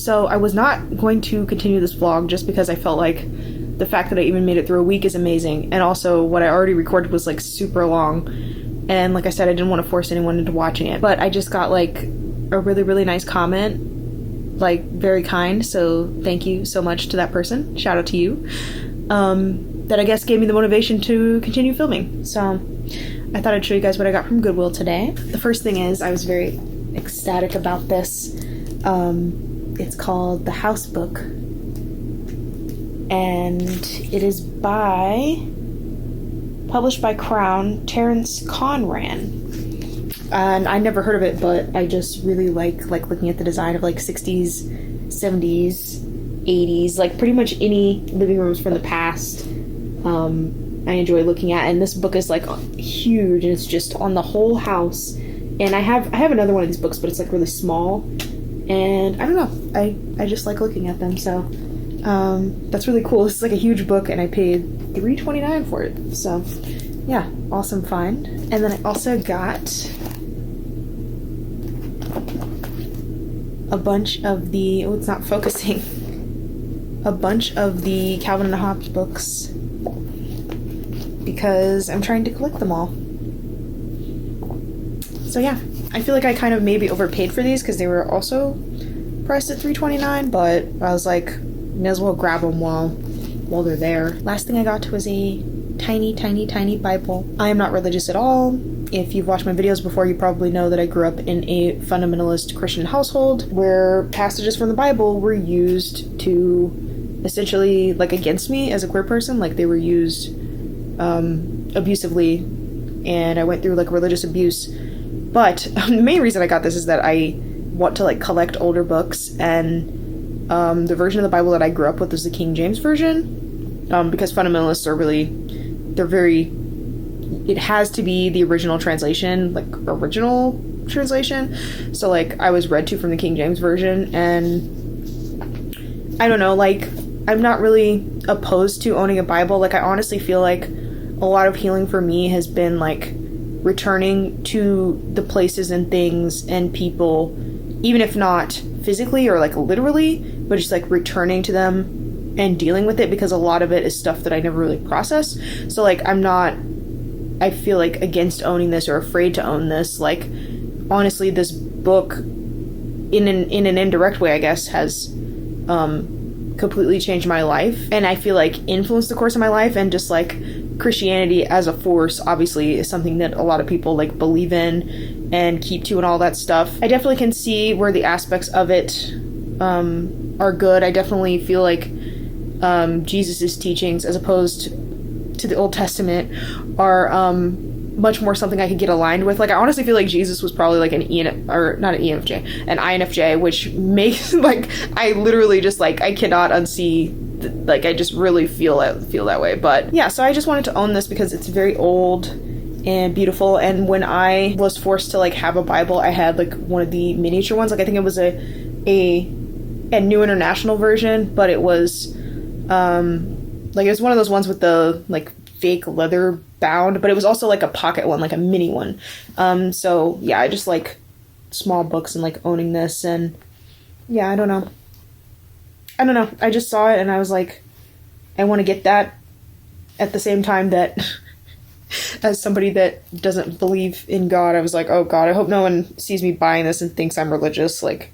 So I was not going to continue this vlog just because I felt like the fact that I even made it through a week is amazing, and also what I already recorded was like super long, and like I said, I didn't want to force anyone into watching it. But I just got like a really, really nice comment, like very kind, so thank you so much to that person. Shout out to you. That I guess gave me the motivation to continue filming. So I thought I'd show you guys what I got from Goodwill today. The first thing is, I was very ecstatic about this. It's called The House Book, and it is published by Crown, Terence Conran. And I never heard of it, but I just really like looking at the design of like 60s, 70s, 80s, like pretty much any living rooms from the past. I enjoy looking at, and this book is like huge, and it's just on the whole house. And I have another one of these books, but it's like really small, and I don't know, I just like looking at them. So that's really cool. This is like a huge book, and I paid $3.29 for it. So yeah, awesome find. And then I also got a bunch of the, oh, it's not focusing, a bunch of the Calvin and Hobbes books, because I'm trying to collect them all. So yeah, I feel like I kind of maybe overpaid for these because they were also priced at $3.29, but I was like, may as well grab them while they're there. Last thing I got was a tiny Bible. I am not religious at all. If you've watched my videos before, you probably know that I grew up in a fundamentalist Christian household where passages from the Bible were used to essentially, like, against me as a queer person. Like, they were used abusively, and I went through like religious abuse. But the main reason I got this is that I want to like collect older books, and the version of the Bible that I grew up with is the King James version, because fundamentalists are really, it has to be the original translation, like original translation. So like I was read to from the King James version, and I don't know, like I'm not really opposed to owning a Bible. Like I honestly feel like a lot of healing for me has been like returning to the places and things and people, even if not physically or like literally, but just like returning to them and dealing with it, because a lot of it is stuff that I never really processed. So like I feel like against owning this or afraid to own this. Like honestly, this book in an indirect way, I guess, has completely changed my life, and I feel like influenced the course of my life. And just like Christianity as a force obviously is something that a lot of people like believe in and keep to and all that stuff. I definitely can see where the aspects of it are good. I definitely feel like Jesus's teachings, as opposed to the Old Testament, are much more something I could get aligned with. Like I honestly feel like Jesus was probably like an INFJ, which makes like I literally just like I cannot unsee. Like I just really feel that way. But yeah, so I just wanted to own this because it's very old and beautiful. And when I was forced to like have a Bible, I had like one of the miniature ones. Like I think it was a New International version, but it was like it was one of those ones with the like fake leather bound, but it was also like a pocket one, like a mini one. So yeah, I just like small books and like owning this, and yeah, I don't know. I just saw it and I was like, I want to get that. At the same time that as somebody that doesn't believe in God, I was like, oh God, I hope no one sees me buying this and thinks I'm religious. Like,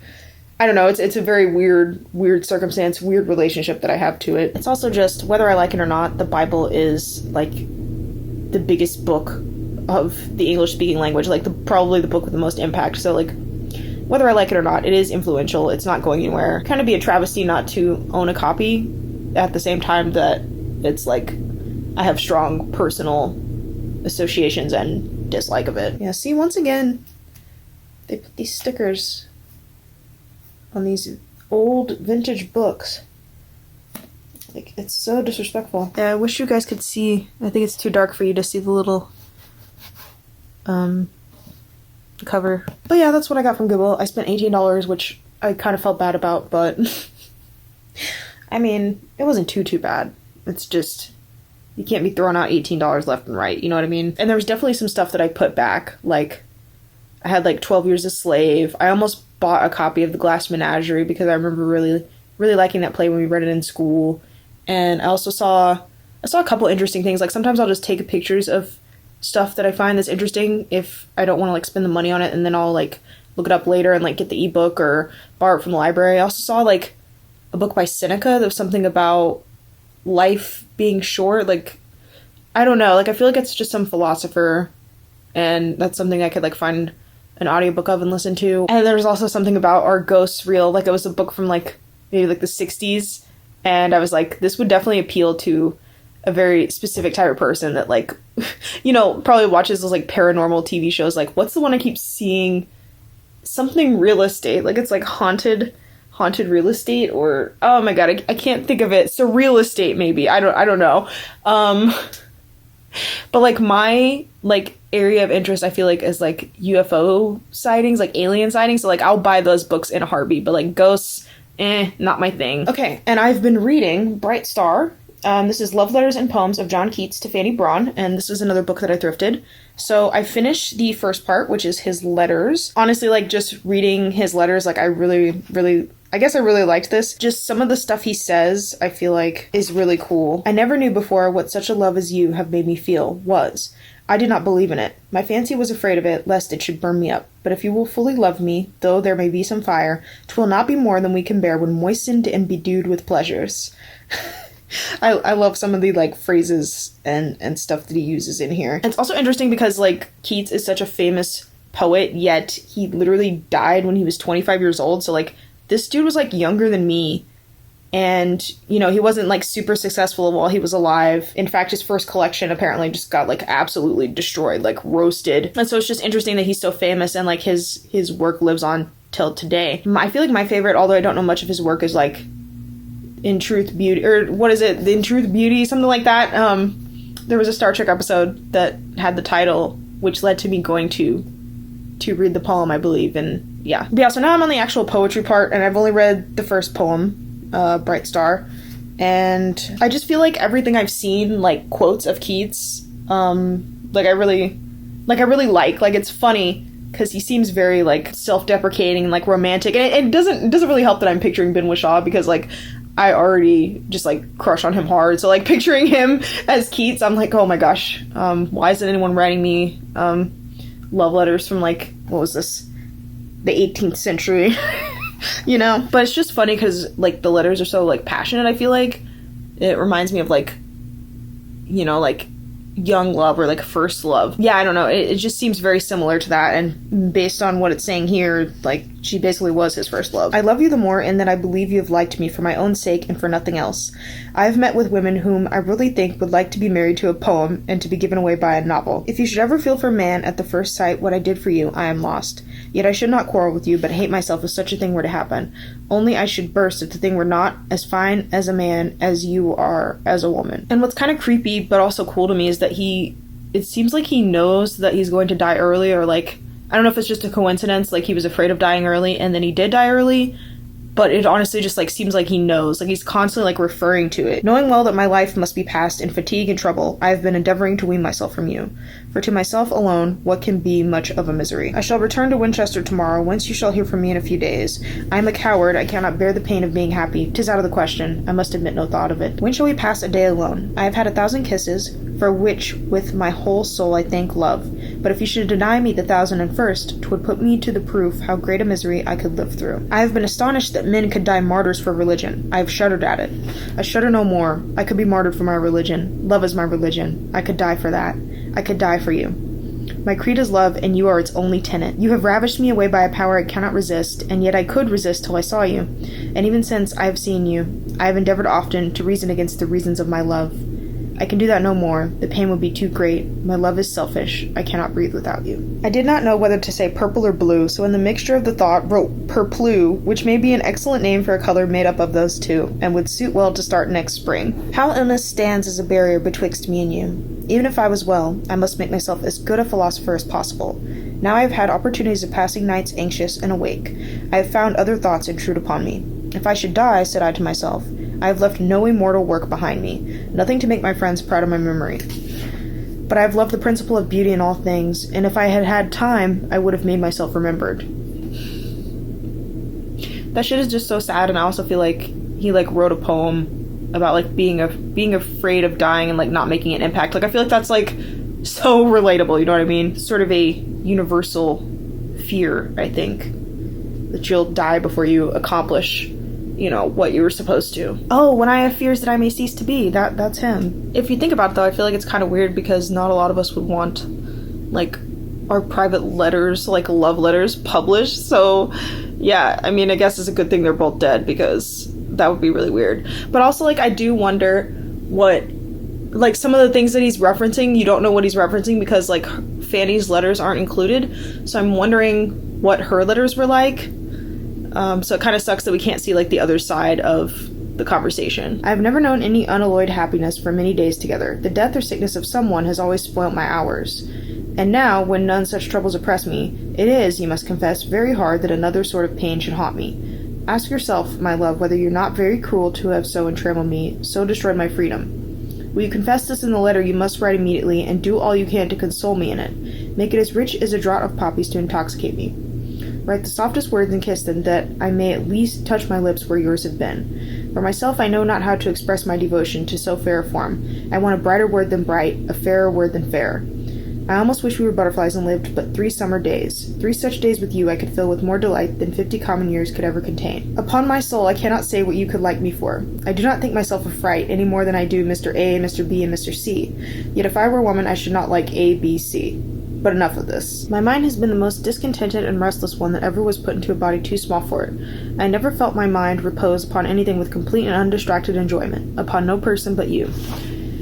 I don't know. It's a very weird circumstance, weird relationship that I have to it. It's also just, whether I like it or not, the Bible is like the biggest book of the English speaking language, like probably the book with the most impact. So like, whether I like it or not, it is influential. It's not going anywhere. Kind of be a travesty not to own a copy, at the same time that it's like I have strong personal associations and dislike of it. Yeah, see, once again, they put these stickers on these old vintage books. Like, it's so disrespectful. Yeah, I wish you guys could see. I think it's too dark for you to see the little cover. But yeah, that's what I got from Goodwill. I spent $18, which I kind of felt bad about, but I mean, it wasn't too bad. It's just, you can't be throwing out $18 left and right, you know what I mean? And there was definitely some stuff that I put back, like I had like 12 Years a Slave. I almost bought a copy of The Glass Menagerie because I remember really, really liking that play when we read it in school. And I also saw a couple interesting things. Like, sometimes I'll just take pictures of stuff that I find that's interesting if I don't want to, like, spend the money on it, and then I'll, like, look it up later and, like, get the ebook or borrow it from the library. I also saw, like, a book by Seneca that was something about life being short. Like, I don't know. Like, I feel like it's just some philosopher, and that's something I could, like, find an audiobook of and listen to. And there was also something about are ghosts real? Like, it was a book from, like, maybe, like, the 60s, and I was like, this would definitely appeal to a very specific type of person that, like, you know, probably watches those, like, paranormal TV shows. Like, what's the one I keep seeing? Something real estate. Like, it's, like, haunted real estate, or, oh my god, I can't think of it. So real estate, maybe. I don't know. But, like, my, like, area of interest, I feel like, is, like, UFO sightings, like, alien sightings. So, like, I'll buy those books in a heartbeat. But, like, ghosts, not my thing. Okay, and I've been reading Bright Star. This is Love Letters and Poems of John Keats to Fanny Brawne, and this is another book that I thrifted. So I finished the first part, which is his letters. Honestly, like, just reading his letters, like, I really liked this. Just some of the stuff he says, I feel like, is really cool. I never knew before what such a love as you have made me feel was. I did not believe in it. My fancy was afraid of it, lest it should burn me up. But if you will fully love me, though there may be some fire, 'twill not be more than we can bear when moistened and bedewed with pleasures. I love some of the, like, phrases and stuff that he uses in here. And it's also interesting because, like, Keats is such a famous poet, yet he literally died when he was 25 years old. So, like, this dude was, like, younger than me. And, you know, he wasn't, like, super successful while he was alive. In fact, his first collection apparently just got, like, absolutely destroyed, like, roasted. And so it's just interesting that he's so famous and, like, his work lives on till today. I feel like my favorite, although I don't know much of his work, is, like, In Truth Beauty, or what is it? In Truth Beauty, something like that. There was a Star Trek episode that had the title, which led to me going to read the poem, I believe. And yeah. But yeah, so now I'm on the actual poetry part, and I've only read the first poem, Bright Star. And I just feel like everything I've seen, like, quotes of Keats, I really like. Like, it's funny because he seems very, like, self-deprecating and, like, romantic. And it doesn't really help that I'm picturing Ben Whishaw, because, like, I already just, like, crush on him hard. So, like, picturing him as Keats, I'm like, oh my gosh, why isn't anyone writing me love letters from, like, what was this, the 18th century? You know? But it's just funny because, like, the letters are so, like, passionate, I feel like. It reminds me of, like, you know, like, young love or, like, first love. Yeah, I don't know. It just seems very similar to that, and based on what it's saying here, like, she basically was his first love. I love you the more in that I believe you have liked me for my own sake and for nothing else. I have met with women whom I really think would like to be married to a poem and to be given away by a novel. If you should ever feel for man at the first sight what I did for you, I am lost. Yet I should not quarrel with you, but hate myself if such a thing were to happen. Only I should burst if the thing were not as fine as a man as you are as a woman. And what's kind of creepy but also cool to me is that it seems like he knows that he's going to die early, or, like, I don't know if it's just a coincidence, like, he was afraid of dying early and then he did die early, but it honestly just, like, seems like he knows. Like, he's constantly, like, referring to it. Knowing well that my life must be passed in fatigue and trouble, I have been endeavoring to wean myself from you. For to myself alone, what can be much of a misery? I shall return to Winchester tomorrow, whence you shall hear from me in a few days. I am a coward, I cannot bear the pain of being happy. 'Tis out of the question, I must admit no thought of it. When shall we pass a day alone? I have had 1,000 kisses, for which with my whole soul I thank love. But if you should deny me the 1,001st, 'twould put me to the proof how great a misery I could live through. I have been astonished that men could die martyrs for religion. I have shuddered at it. I shudder no more. I could be martyred for my religion. Love is my religion. I could die for that. I could die for you. My creed is love, and you are its only tenet. You have ravished me away by a power I cannot resist, and yet I could resist till I saw you. And even since I have seen you, I have endeavored often to reason against the reasons of my love. I can do that no more. The pain would be too great. My love is selfish. I cannot breathe without you. I did not know whether to say purple or blue, so in the mixture of the thought wrote purplue, which may be an excellent name for a color made up of those two, and would suit well to start next spring. How illness stands as a barrier betwixt me and you. Even if I was well, I must make myself as good a philosopher as possible. Now I have had opportunities of passing nights anxious and awake. I have found other thoughts intrude upon me. If I should die, said I to myself, I have left no immortal work behind me, nothing to make my friends proud of my memory. But I have loved the principle of beauty in all things, and if I had had time, I would have made myself remembered. that shit is just so sad. And I also feel like he like wrote a poem about like being afraid of dying and like not making an impact. Like I feel like that's like so relatable, you know what I mean? Sort of a universal fear, I think, that you'll die before you accomplish, you know, what you were supposed to. Oh, when I have fears that I may cease to be, that's him. If you think about it though, I feel like it's kind of weird because not a lot of us would want like our private letters, like love letters, published. So yeah, I mean, I guess it's a good thing they're both dead because that would be really weird. But also, like, I do wonder what, like, some of the things that he's referencing, you don't know what he's referencing because, like, Fanny's letters aren't included. So I'm wondering what her letters were like. So it kind of sucks that we can't see, like, the other side of the conversation. I've never known any unalloyed happiness for many days together. The death or sickness of someone has always spoilt my hours. And now, when none such troubles oppress me, it is, you must confess, very hard that another sort of pain should haunt me. Ask yourself, my love, whether you're not very cruel to have so entrammeled me, so destroyed my freedom. Will you confess this in the letter you must write immediately, and do all you can to console me in it? Make it as rich as a draught of poppies to intoxicate me. Write the softest words and kiss them, that I may at least touch my lips where yours have been. For myself, I know not how to express my devotion to so fair a form. I want a brighter word than bright, a fairer word than fair. I almost wish we were butterflies and lived but 3 summer days. 3 such days with you I could fill with more delight than 50 common years could ever contain. Upon my soul, I cannot say what you could like me for. I do not think myself a fright, any more than I do Mr. A, Mr. B, and Mr. C. Yet if I were a woman, I should not like A, B, C. But enough of this. My mind has been the most discontented and restless one that ever was put into a body too small for it. I never felt my mind repose upon anything with complete and undistracted enjoyment, upon no person but you.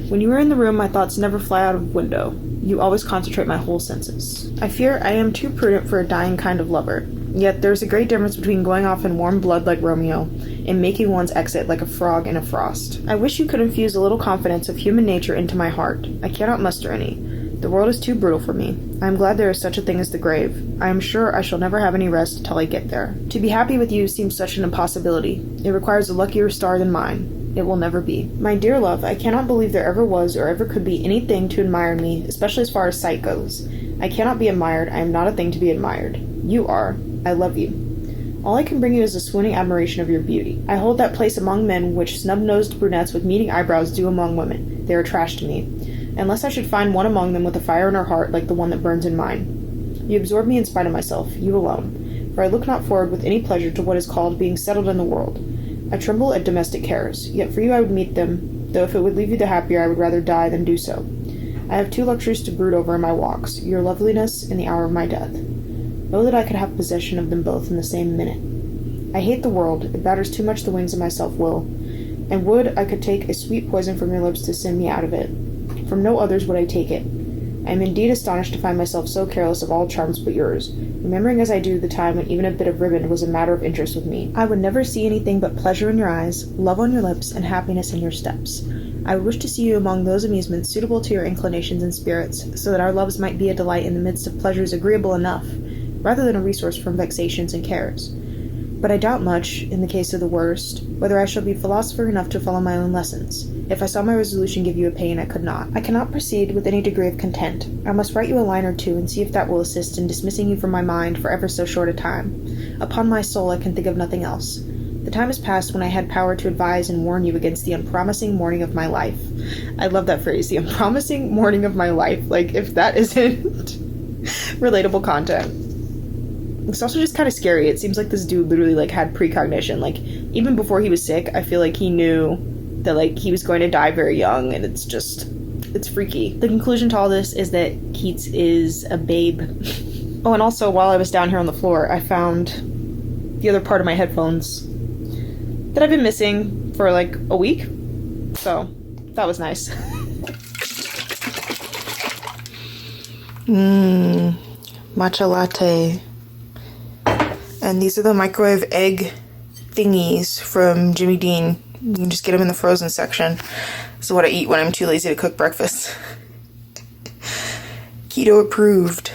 When you are in the room, my thoughts never fly out of window. You always concentrate my whole senses. I fear I am too prudent for a dying kind of lover. Yet there is a great difference between going off in warm blood like Romeo and making one's exit like a frog in a frost. I wish you could infuse a little confidence of human nature into my heart. I cannot muster any. The world is too brutal for me. I am glad there is such a thing as the grave. I am sure I shall never have any rest until I get there. To be happy with you seems such an impossibility. It requires a luckier star than mine. It will never be. My dear love, I cannot believe there ever was or ever could be anything to admire in me, especially as far as sight goes. I cannot be admired. I am not a thing to be admired. You are. I love you. All I can bring you is a swooning admiration of your beauty. I hold that place among men which snub-nosed brunettes with meeting eyebrows do among women. They are trash to me. Unless I should find one among them with a fire in her heart like the one that burns in mine. You absorb me in spite of myself, you alone. For I look not forward with any pleasure to what is called being settled in the world. I tremble at domestic cares, yet for you I would meet them, though if it would leave you the happier I would rather die than do so. I have 2 luxuries to brood over in my walks, your loveliness and the hour of my death. Oh, that I could have possession of them both in the same minute. I hate the world, it batters too much the wings of my self-will, and would I could take a sweet poison from your lips to send me out of it. From no others would I take it. I am indeed astonished to find myself so careless of all charms but yours, remembering as I do the time when even a bit of ribbon was a matter of interest with me. I would never see anything but pleasure in your eyes, love on your lips, and happiness in your steps. I would wish to see you among those amusements suitable to your inclinations and spirits, so that our loves might be a delight in the midst of pleasures agreeable enough, rather than a resource from vexations and cares. But I doubt much, in the case of the worst, whether I shall be philosopher enough to follow my own lessons. If I saw my resolution give you a pain, I could not. I cannot proceed with any degree of content. I must write you a line or 2 and see if that will assist in dismissing you from my mind for ever so short a time. Upon my soul, I can think of nothing else. The time is past when I had power to advise and warn you against the unpromising morning of my life. I love that phrase, the unpromising morning of my life. Like, if that isn't relatable content. It's also just kind of scary. It seems like this dude literally, like, had precognition. Like, even before he was sick, I feel like he knew that, like, he was going to die very young, and it's just, it's freaky. The conclusion to all this is that Keats is a babe. Oh, and also, while I was down here on the floor, I found the other part of my headphones that I've been missing for, like, a week. So, that was nice. Matcha latte. And these are the microwave egg thingies from Jimmy Dean. You can just get them in the frozen section. This is what I eat when I'm too lazy to cook breakfast. Keto approved.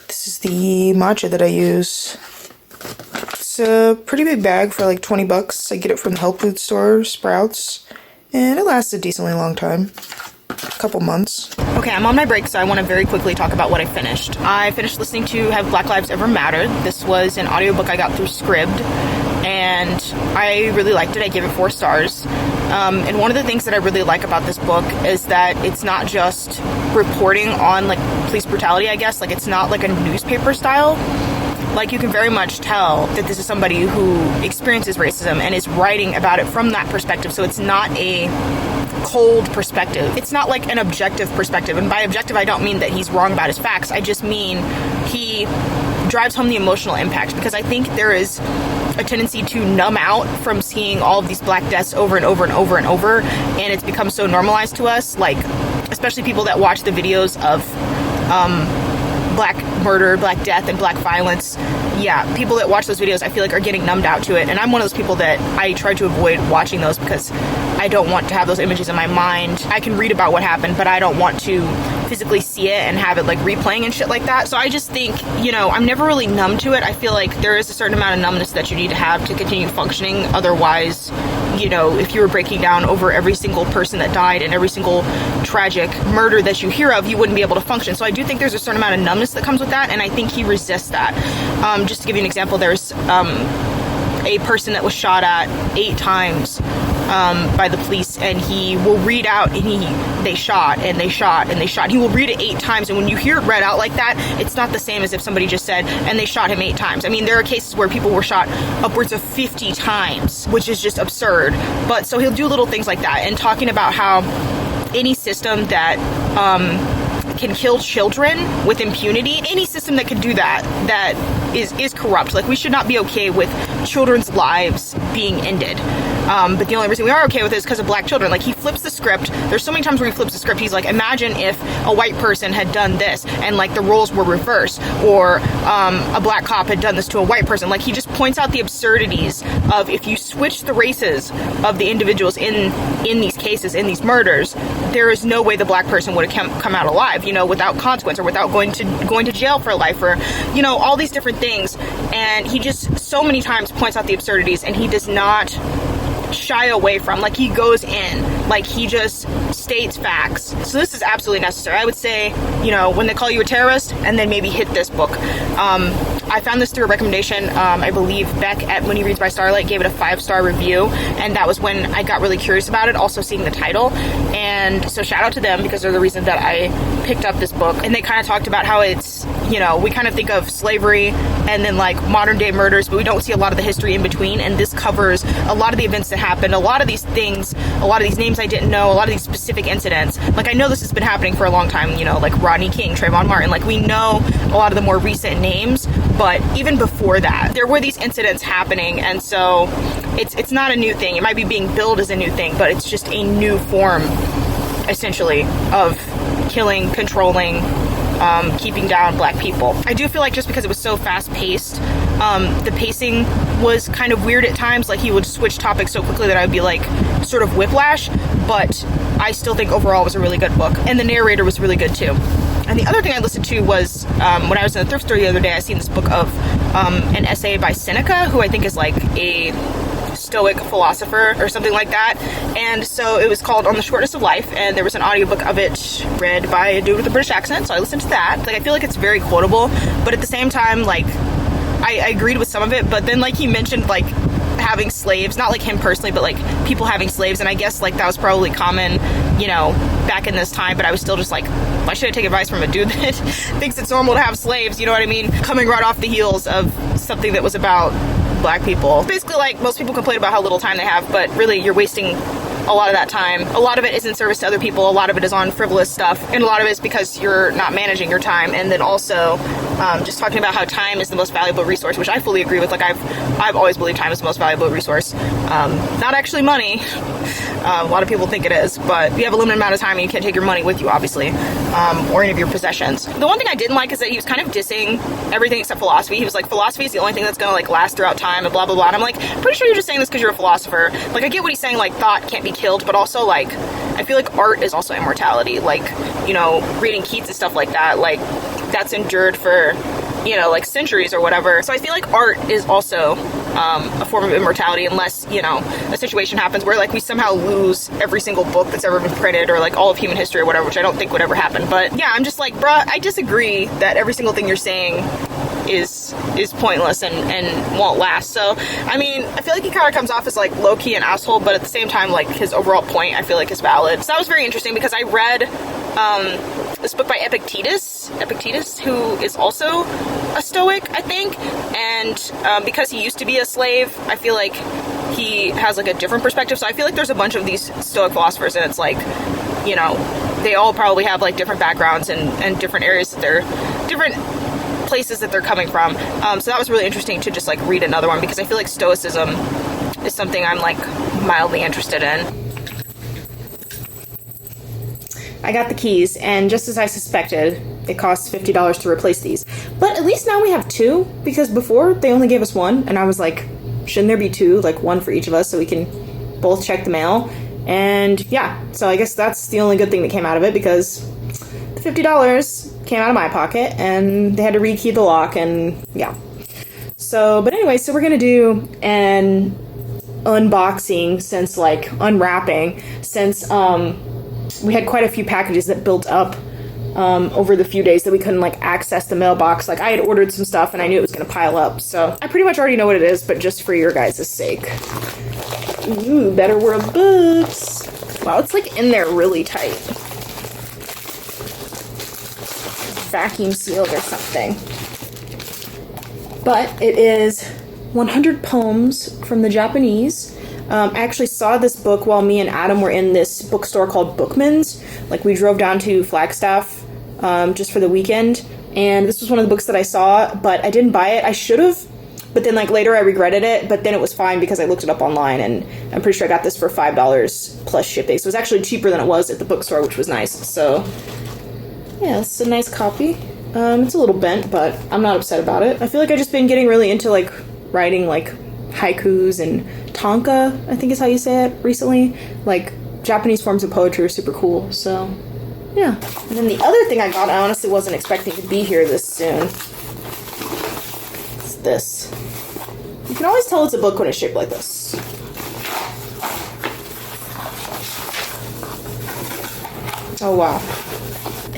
This is the matcha that I use. It's a pretty big bag for like 20 bucks. I get it from the health food store, Sprouts. And it lasts a decently long time. A couple months. Okay, I'm on my break, so I want to very quickly talk about what I finished. I finished listening to Have Black Lives Ever Mattered. This was an audiobook I got through Scribd, and I really liked it. I gave it 4 stars. And one of the things that I really like about this book is that it's not just reporting on, like, police brutality, I guess. Like, it's not like a newspaper style. Like, you can very much tell that this is somebody who experiences racism and is writing about it from that perspective. So it's not a cold perspective. It's not like an objective perspective. And by objective, I don't mean that he's wrong about his facts. I just mean he drives home the emotional impact, because I think there is a tendency to numb out from seeing all of these black deaths over and over and over and over, and it's become so normalized to us, like, especially people that watch the videos of black murder, black death, and black violence. Yeah, people that watch those videos, I feel like, are getting numbed out to it, and I'm one of those people that I try to avoid watching those because I don't want to have those images in my mind. I can read about what happened, but I don't want to physically see it and have it, like, replaying and shit like that. So I just think, you know, I'm never really numb to it. I feel like there is a certain amount of numbness that you need to have to continue functioning. Otherwise, you know, if you were breaking down over every single person that died and every single tragic murder that you hear of, you wouldn't be able to function. So I do think there's a certain amount of numbness that comes with that, and I think he resists that. Just to give you an example, there's a person that was shot at 8 times by the police, and he will read out, and they shot and they shot and they shot. He will read it 8 times, and when you hear it read out like that, it's not the same as if somebody just said, and they shot him 8 times. I mean, there are cases where people were shot upwards of 50 times, which is just absurd. But so he'll do little things like that, and talking about how any system that can kill children with impunity, any system that can do that is corrupt. Like, we should not be okay with children's lives being ended. But the only reason we are okay with it is because of black children. Like, he flips the script. There's so many times where he flips the script. He's like, imagine if a white person had done this and, like, the roles were reversed, or a black cop had done this to a white person. Like, he just points out the absurdities of, if you switch the races of the individuals in these cases, in these murders, there is no way the black person would have come out alive, you know, without consequence, or without going to jail for life, or, you know, all these different things. And he just so many times points out the absurdities, and he does not shy away from, like, he goes in, like, he just states facts. So this is absolutely necessary. I would say, you know, when they call you a terrorist, and then maybe hit this book. I found this through a recommendation. I believe Beck at When He Reads by Starlight gave it a 5-star review, and that was when I got really curious about it, also seeing the title. And so shout out to them, because they're the reason that I picked up this book. And they kind of talked about how it's, you know, we kind of think of slavery and then, like, modern day murders, but we don't see a lot of the history in between, and this covers a lot of the events that happened, a lot of these things, a lot of these names I didn't know, a lot of these specific incidents. Like, I know this has been happening for a long time, you know, like Rodney King, Trayvon Martin, like, we know a lot of the more recent names, but even before that, there were these incidents happening, and so it's not a new thing. It might be being billed as a new thing, but it's just a new form, essentially, of killing, controlling, keeping down black people. I do feel like just because it was so fast-paced, the pacing was kind of weird at times. Like, he would switch topics so quickly that I would be like, sort of whiplash, but I still think overall it was a really good book, and the narrator was really good too. And the other thing I listened to was, when I was in the thrift store the other day, I seen this book of an essay by Seneca, who I think is like a Stoic philosopher or something like that. And so it was called On the Shortness of Life, and there was an audiobook of it read by a dude with a British accent, so I listened to that. Like, I feel like it's very quotable, but at the same time, like, I agreed with some of it, but then, like, he mentioned, like, having slaves, not like him personally, but like people having slaves, and I guess, like, that was probably common, you know, back in this time, but I was still just like, why should I take advice from a dude that thinks it's normal to have slaves, you know what I mean? Coming right off the heels of something that was about black people. Basically, like, most people complain about how little time they have, but really, you're wasting a lot of that time. A lot of it is in service to other people, a lot of it is on frivolous stuff, and a lot of it is because you're not managing your time. And then also, just talking about how time is the most valuable resource, which I fully agree with. Like, I've always believed time is the most valuable resource. Not actually money. A lot of people think it is, but you have a limited amount of time and you can't take your money with you, obviously, or any of your possessions. The one thing I didn't like is that he was kind of dissing everything except philosophy. He was like, philosophy is the only thing that's gonna, like, last throughout time and blah blah blah. And I'm like, pretty sure you're just saying this because you're a philosopher. Like, I get what he's saying, like, thought can't be killed, but also, like, I feel like art is also immortality. Like, you know, reading Keats and stuff like that, like, that's endured for, you know, like, centuries or whatever. So I feel like art is also a form of immortality, unless, you know, a situation happens where like we somehow lose every single book that's ever been printed, or like all of human history or whatever, which I don't think would ever happen. But yeah, I'm just like, bruh, I disagree that every single thing you're saying is pointless and won't last. So I mean, I feel like he kind of comes off as like low-key an asshole, but at the same time, like, his overall point I feel like is valid. So that was very interesting, because I read this book by Epictetus, who is also a Stoic, I think, and because he used to be a slave, I feel like he has like a different perspective. So I feel like there's a bunch of these Stoic philosophers, and it's like, you know, they all probably have like different backgrounds and different areas that they're different places that they're coming from. So that was really interesting to just like read another one, because I feel like Stoicism is something I'm like mildly interested in. I got the keys, and just as I suspected, it costs $50 to replace these. But at least now we have two, because before they only gave us one, and I was like, shouldn't there be two, like one for each of us, so we can both check the mail? And yeah, so I guess that's the only good thing that came out of it, because the $50 came out of my pocket, and they had to rekey the lock, and yeah. So, but anyway, so we're gonna do an unboxing, since like unwrapping, since we had quite a few packages that built up over the few days that we couldn't like access the mailbox. Like, I had ordered some stuff and I knew it was gonna pile up, so I pretty much already know what it is, but just for your guys' sake. Ooh, Better World books. Wow, it's like in there really tight. Vacuum sealed or something. But it is 100 poems from the Japanese. I actually saw this book while me and Adam were in this bookstore called Bookman's. Like, we drove down to Flagstaff just for the weekend, and this was one of the books that I saw, but I didn't buy it. I should have, but then like later I regretted it, but then it was fine because I looked it up online, and I'm pretty sure I got this for $5 plus shipping. So it was actually cheaper than it was at the bookstore, which was nice. So yeah, it's a nice copy. It's a little bent, but I'm not upset about it. I feel like I've just been getting really into like writing like haikus and tanka, I think is how you say it, recently. Like, Japanese forms of poetry are super cool, so yeah. And then the other thing I got, I honestly wasn't expecting to be here this soon. It's this. You can always tell it's a book when it's shaped like this. Oh wow.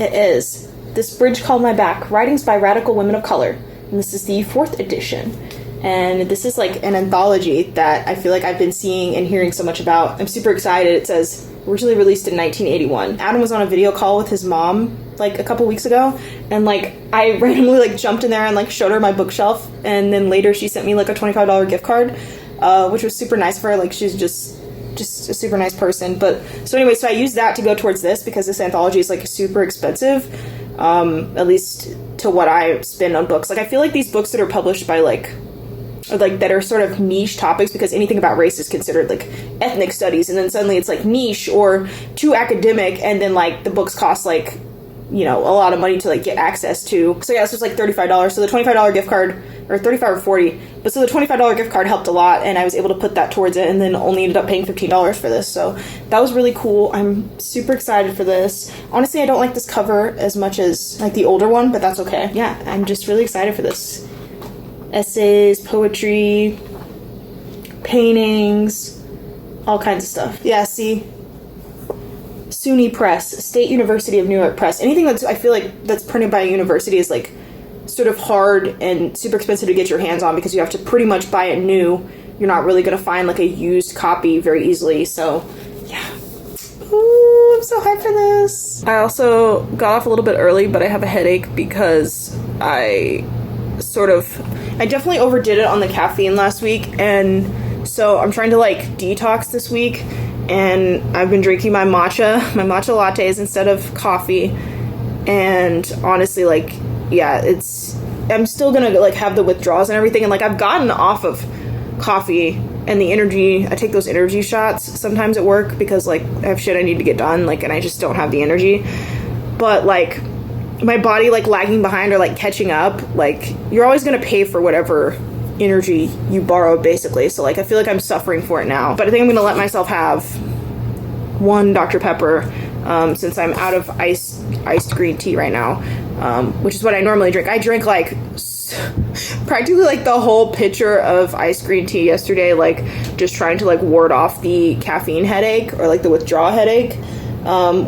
It is This Bridge Called My Back, Writings by Radical Women of Color. And this is the 4th edition. And this is like an anthology that I feel like I've been seeing and hearing so much about. I'm super excited. It says, originally released in 1981. Adam was on a video call with his mom like a couple weeks ago, and like I randomly like jumped in there and like showed her my bookshelf, and then later she sent me like a $25 gift card, which was super nice for her. Like, she's just a super nice person. But so anyway, so I used that to go towards this, because this anthology is like super expensive, at least to what I spend on books. Like, I feel like these books that are published by like that are sort of niche topics, because anything about race is considered like ethnic studies, and then suddenly it's like niche or too academic, and then like the books cost like, you know, a lot of money to like get access to. So yeah, this was like $35. So the $25 gift card, or 35 or 40, but so the $25 gift card helped a lot, and I was able to put that towards it, and then only ended up paying $15 for this. So that was really cool. I'm super excited for this. Honestly, I don't like this cover as much as like the older one, but that's okay. Yeah, I'm just really excited for this. Essays, poetry, paintings, all kinds of stuff. Yeah, see, SUNY Press, State University of New York Press. Anything that's, I feel like, that's printed by a university is like sort of hard and super expensive to get your hands on, because you have to pretty much buy it new. You're not really going to find like a used copy very easily. So yeah. Ooh, I'm so hyped for this. I also got off a little bit early, but I have a headache because I definitely overdid it on the caffeine last week, and so I'm trying to like detox this week, and I've been drinking my matcha lattes instead of coffee, and honestly, like, yeah, I'm still gonna like have the withdrawals and everything, and like I've gotten off of coffee and the energy. I take those energy shots sometimes at work because like I have shit I need to get done, like, and I just don't have the energy, but like my body like lagging behind or like catching up, like you're always going to pay for whatever energy you borrow, basically. So like I feel like I'm suffering for it now, but I think I'm going to let myself have one Dr. Pepper, since I'm out of iced green tea right now, which is what I normally drink. I drink like practically like the whole pitcher of iced green tea yesterday, like just trying to like ward off the caffeine headache or like the withdrawal headache,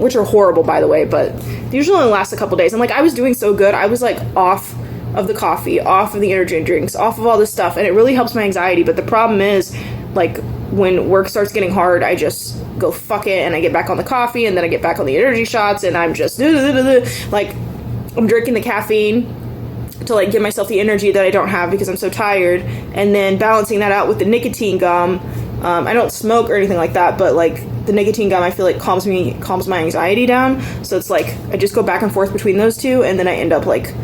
which are horrible, by the way, but they usually only last a couple days. And like I was doing so good, I was like off of the coffee, off of the energy drinks, off of all this stuff, and it really helps my anxiety. But the problem is, like, when work starts getting hard, I just go fuck it, and I get back on the coffee, and then I get back on the energy shots, and I'm just like, I'm drinking the caffeine to like give myself the energy that I don't have because I'm so tired, and then balancing that out with the nicotine gum. I don't smoke or anything like that, but like the nicotine gum I feel like calms my anxiety down. So it's like I just go back and forth between those two, and then I end up like,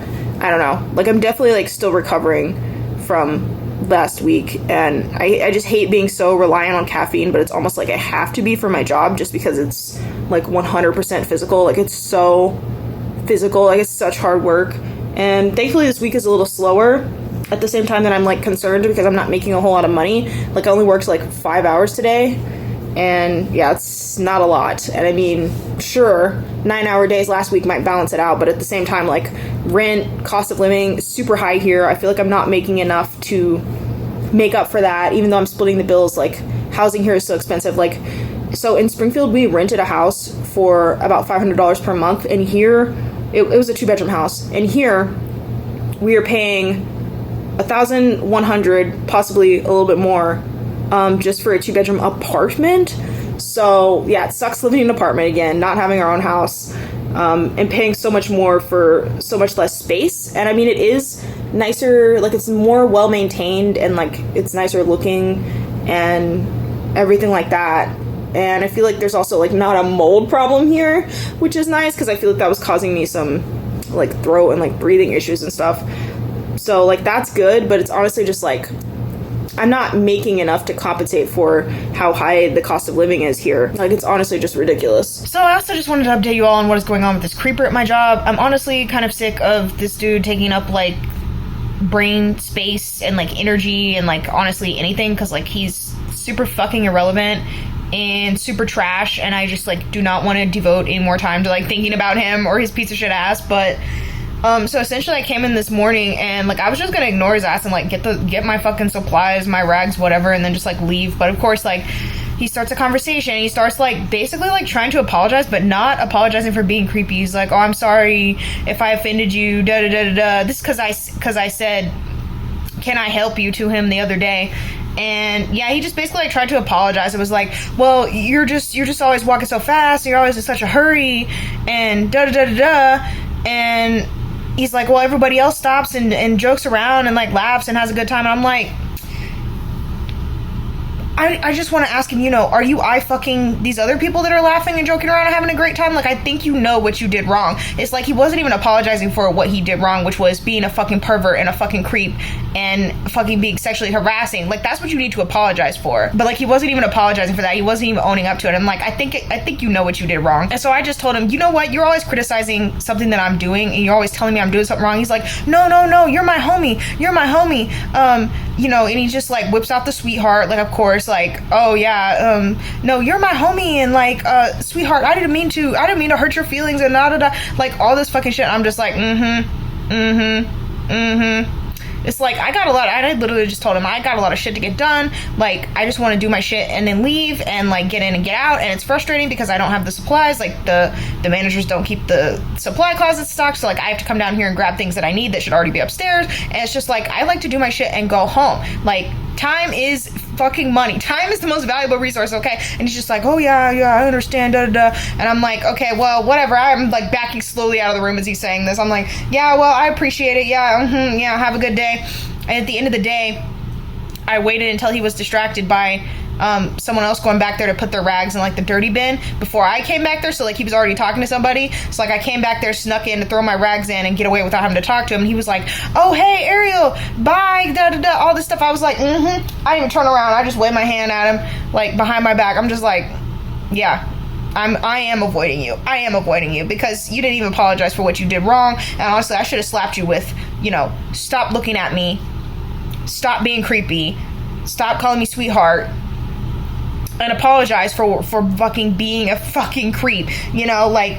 I don't know, like I'm definitely like still recovering from last week, and I just hate being so reliant on caffeine, but it's almost like I have to be for my job just because it's like 100% physical. Like it's so physical, like it's such hard work. And thankfully this week is a little slower at the same time that I'm like concerned because I'm not making a whole lot of money. Like I only worked like 5 hours today, and yeah, it's not a lot. And I mean, sure, 9-hour days last week might balance it out, but at the same time, like rent, cost of living is super high here. I feel like I'm not making enough to make up for that, even though I'm splitting the bills. Like housing here is so expensive. Like, so in Springfield we rented a house for about $500 per month, and here it was a 2-bedroom house, and here we are paying $1,100, possibly a little bit more, just for a 2-bedroom apartment. So yeah, it sucks living in an apartment again, not having our own house, and paying so much more for so much less space. And I mean, it is nicer, like it's more well maintained, and like it's nicer looking and everything like that. And I feel like there's also like not a mold problem here, which is nice because I feel like that was causing me some like throat and like breathing issues and stuff. So like that's good, but it's honestly just like I'm not making enough to compensate for how high the cost of living is here. Like it's honestly just ridiculous. So I also just wanted to update you all on what is going on with this creeper at my job. I'm honestly kind of sick of this dude taking up like brain space and like energy and like honestly anything, because like he's super fucking irrelevant and super trash, and I just like do not want to devote any more time to like thinking about him or his piece of shit ass. But so essentially I came in this morning and like I was just gonna ignore his ass and like get my fucking supplies, my rags, whatever, and then just like leave. But of course, like he starts a conversation, he starts like basically like trying to apologize, but not apologizing for being creepy. He's like, oh, I'm sorry if I offended you, da da da da da. This because I said, can I help you, to him the other day. And yeah, he just basically like tried to apologize. It was like, well, you're just always walking so fast, you're always in such a hurry, and da da da da da. And he's like, well, everybody else stops and jokes around and like laughs and has a good time. And I'm like, I just want to ask him, you know, are you eye-fucking these other people that are laughing and joking around and having a great time? Like, I think you know what you did wrong. It's like he wasn't even apologizing for what he did wrong, which was being a fucking pervert and a fucking creep and fucking being sexually harassing. Like, that's what you need to apologize for. But like, he wasn't even apologizing for that. He wasn't even owning up to it. I'm like, I think you know what you did wrong. And so I just told him, you know what? You're always criticizing something that I'm doing, and you're always telling me I'm doing something wrong. He's like, no, you're my homie. You're my homie. You know, and he just like whips out the sweetheart, like, of course, like, oh yeah, no, you're my homie, and like, sweetheart, I didn't mean to hurt your feelings, and like all this fucking shit. I'm just like, It's like, I literally just told him I got a lot of shit to get done. Like, I just want to do my shit and then leave and like get in and get out. And it's frustrating because I don't have the supplies. Like the managers don't keep the supply closet stocked. So like I have to come down here and grab things that I need that should already be upstairs. And it's just like, I like to do my shit and go home. Like, time is fucking money. Time is the most valuable resource, okay? And he's just like, oh yeah, I understand, da da da. And I'm like, okay, well, whatever. I'm like backing slowly out of the room as he's saying this. I'm like, yeah, well, I appreciate it. Yeah, yeah, have a good day. And at the end of the day, I waited until he was distracted by someone else going back there to put their rags in like the dirty bin before I came back there. So like he was already talking to somebody. So like I came back there, snuck in to throw my rags in and get away without having to talk to him. And he was like, oh, hey, Ariel, bye, da da da, all this stuff. I was like, I didn't even turn around. I just waved my hand at him like behind my back. I'm just like, yeah. I am avoiding you. I am avoiding you because you didn't even apologize for what you did wrong. And honestly, I should have slapped you with, you know, stop looking at me, stop being creepy, stop calling me sweetheart, and apologize for fucking being a fucking creep. You know, like,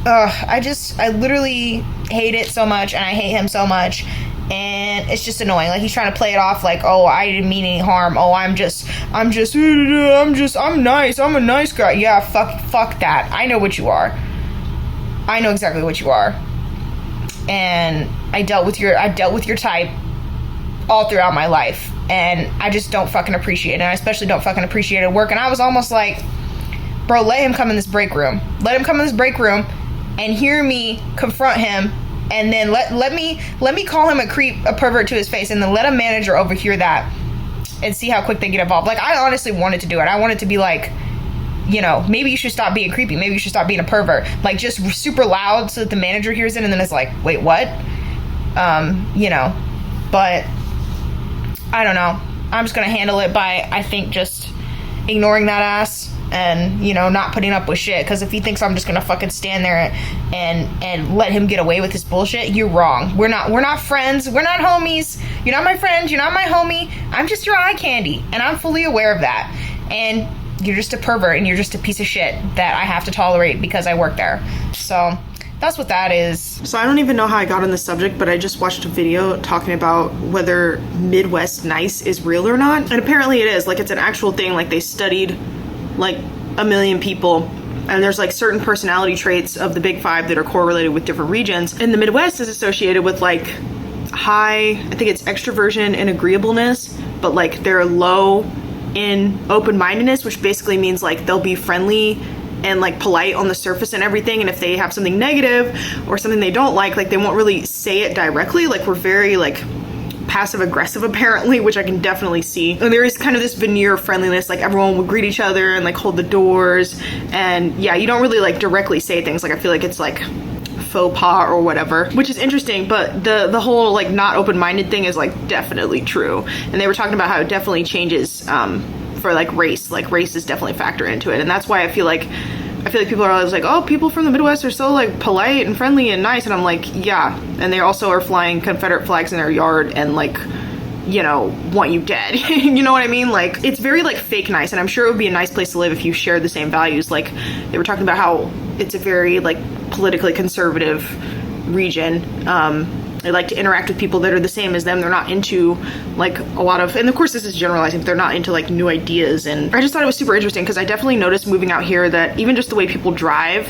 I literally hate it so much, and I hate him so much. And it's just annoying. Like, he's trying to play it off like, oh, I didn't mean any harm. Oh, I'm nice. I'm a nice guy. Yeah, fuck that. I know what you are. I know exactly what you are. And I dealt with your type all throughout my life. And I just don't fucking appreciate it. And I especially don't fucking appreciate it at work. And I was almost like, bro, let him come in this break room. Let him come in this break room and hear me confront him. And then let me call him a creep, a pervert to his face, and then let a manager overhear that and see how quick they get involved. Like, I honestly wanted to do it. I wanted to be like, you know, maybe you should stop being creepy. Maybe you should stop being a pervert. Like, just super loud so that the manager hears it, and then it's like, wait, what? You know, but I don't know. I'm just gonna handle it by, I think, just ignoring that ass. And, you know, not putting up with shit. Because if he thinks I'm just gonna fucking stand there and let him get away with his bullshit, you're wrong. We're not friends. We're not homies. You're not my friend. You're not my homie. I'm just your eye candy. And I'm fully aware of that. And you're just a pervert. And you're just a piece of shit that I have to tolerate because I work there. So that's what that is. So I don't even know how I got on this subject, but I just watched a video talking about whether Midwest nice is real or not. And apparently it is. Like, it's an actual thing. Like, they studied like 1 million people, and there's like certain personality traits of the big five that are correlated with different regions, and the Midwest is associated with like high, I think it's extroversion and agreeableness, but like they're low in open-mindedness, which basically means like they'll be friendly and like polite on the surface and everything, and if they have something negative or something they don't like they won't really say it directly. Like, we're very like passive aggressive apparently, which I can definitely see. And there is kind of this veneer of friendliness, like everyone would greet each other and like hold the doors, and yeah, you don't really like directly say things. Like, I feel like it's like faux pas or whatever, which is interesting. But the whole like not open-minded thing is like definitely true. And they were talking about how it definitely changes for like race. Like, race is definitely a factor into it, and that's why I feel like people are always like, oh, people from the Midwest are so like polite and friendly and nice, and I'm like, yeah, and they also are flying Confederate flags in their yard and like, you know, want you dead. You know what I mean? Like, it's very like fake nice, and I'm sure it would be a nice place to live if you shared the same values. Like, they were talking about how it's a very like politically conservative region. They like to interact with people that are the same as them. They're not into like a lot of, and of course this is generalizing, but they're not into like new ideas. And I just thought it was super interesting because I definitely noticed moving out here that even just the way people drive,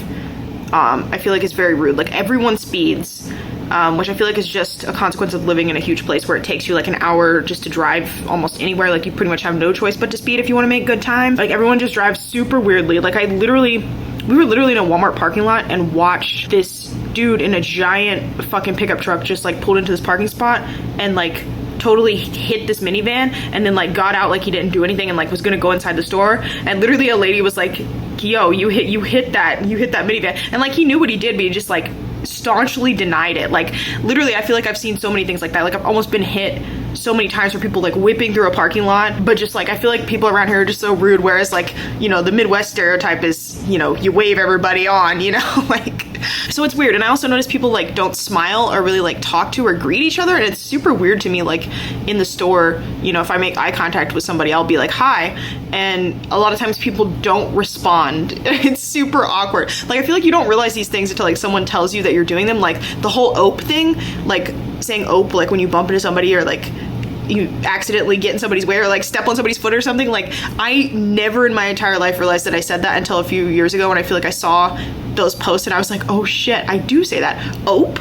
I feel like it's very rude. Like, everyone speeds, which I feel like is just a consequence of living in a huge place where it takes you like an hour just to drive almost anywhere. Like, you pretty much have no choice but to speed if you want to make good time. Like, everyone just drives super weirdly. Like, we were literally in a Walmart parking lot and watched this dude in a giant fucking pickup truck just like pulled into this parking spot and like totally hit this minivan, and then like got out like he didn't do anything and like was gonna go inside the store, and literally a lady was like, yo, you hit that minivan, and like he knew what he did, but he just like staunchly denied it. Like, literally, I feel like I've seen so many things like that. Like, I've almost been hit so many times for people like whipping through a parking lot, but just like, I feel like people around here are just so rude, whereas like, you know, the Midwest stereotype is, you know, you wave everybody on, you know. Like, so it's weird. And I also notice people like don't smile or really like talk to or greet each other, and it's super weird to me. Like, in the store, you know, if I make eye contact with somebody, I'll be like, hi, and a lot of times people don't respond. It's super awkward. Like, I feel like you don't realize these things until like someone tells you that you're doing them. Like, the whole ope thing, like saying ope, like when you bump into somebody or like you accidentally get in somebody's way or like step on somebody's foot or something. Like, I never in my entire life realized that I said that until a few years ago, when I feel like I saw those posts and I was like, oh shit, I do say that. Ope?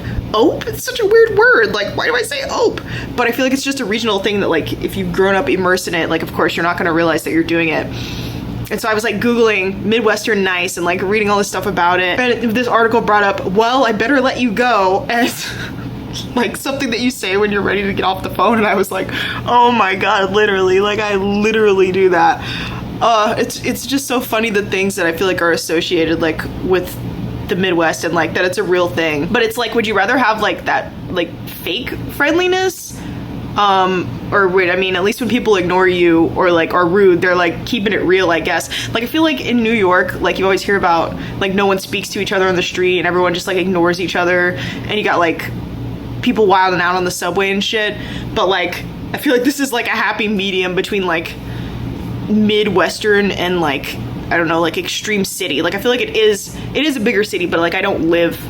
It's such a weird word. Like, why do I say ope? But I feel like it's just a regional thing that like, if you've grown up immersed in it, like, of course you're not going to realize that you're doing it. And so I was like Googling Midwestern nice and like reading all this stuff about it. And this article brought up, well, I better let you go, as like something that you say when you're ready to get off the phone. And I was like, oh my God, literally, like I literally do that. It's just so funny, the things that I feel like are associated like with the Midwest, and like that it's a real thing. But it's like, would you rather have like that like fake friendliness? Or wait, I mean, at least when people ignore you or like are rude, they're like keeping it real, I guess. Like, I feel like in New York, like you always hear about like no one speaks to each other on the street and everyone just like ignores each other, and you got like people wilding out on the subway and shit. But like, I feel like this is like a happy medium between like Midwestern and like, I don't know, like extreme city. Like, I feel like it is a bigger city, but like I don't live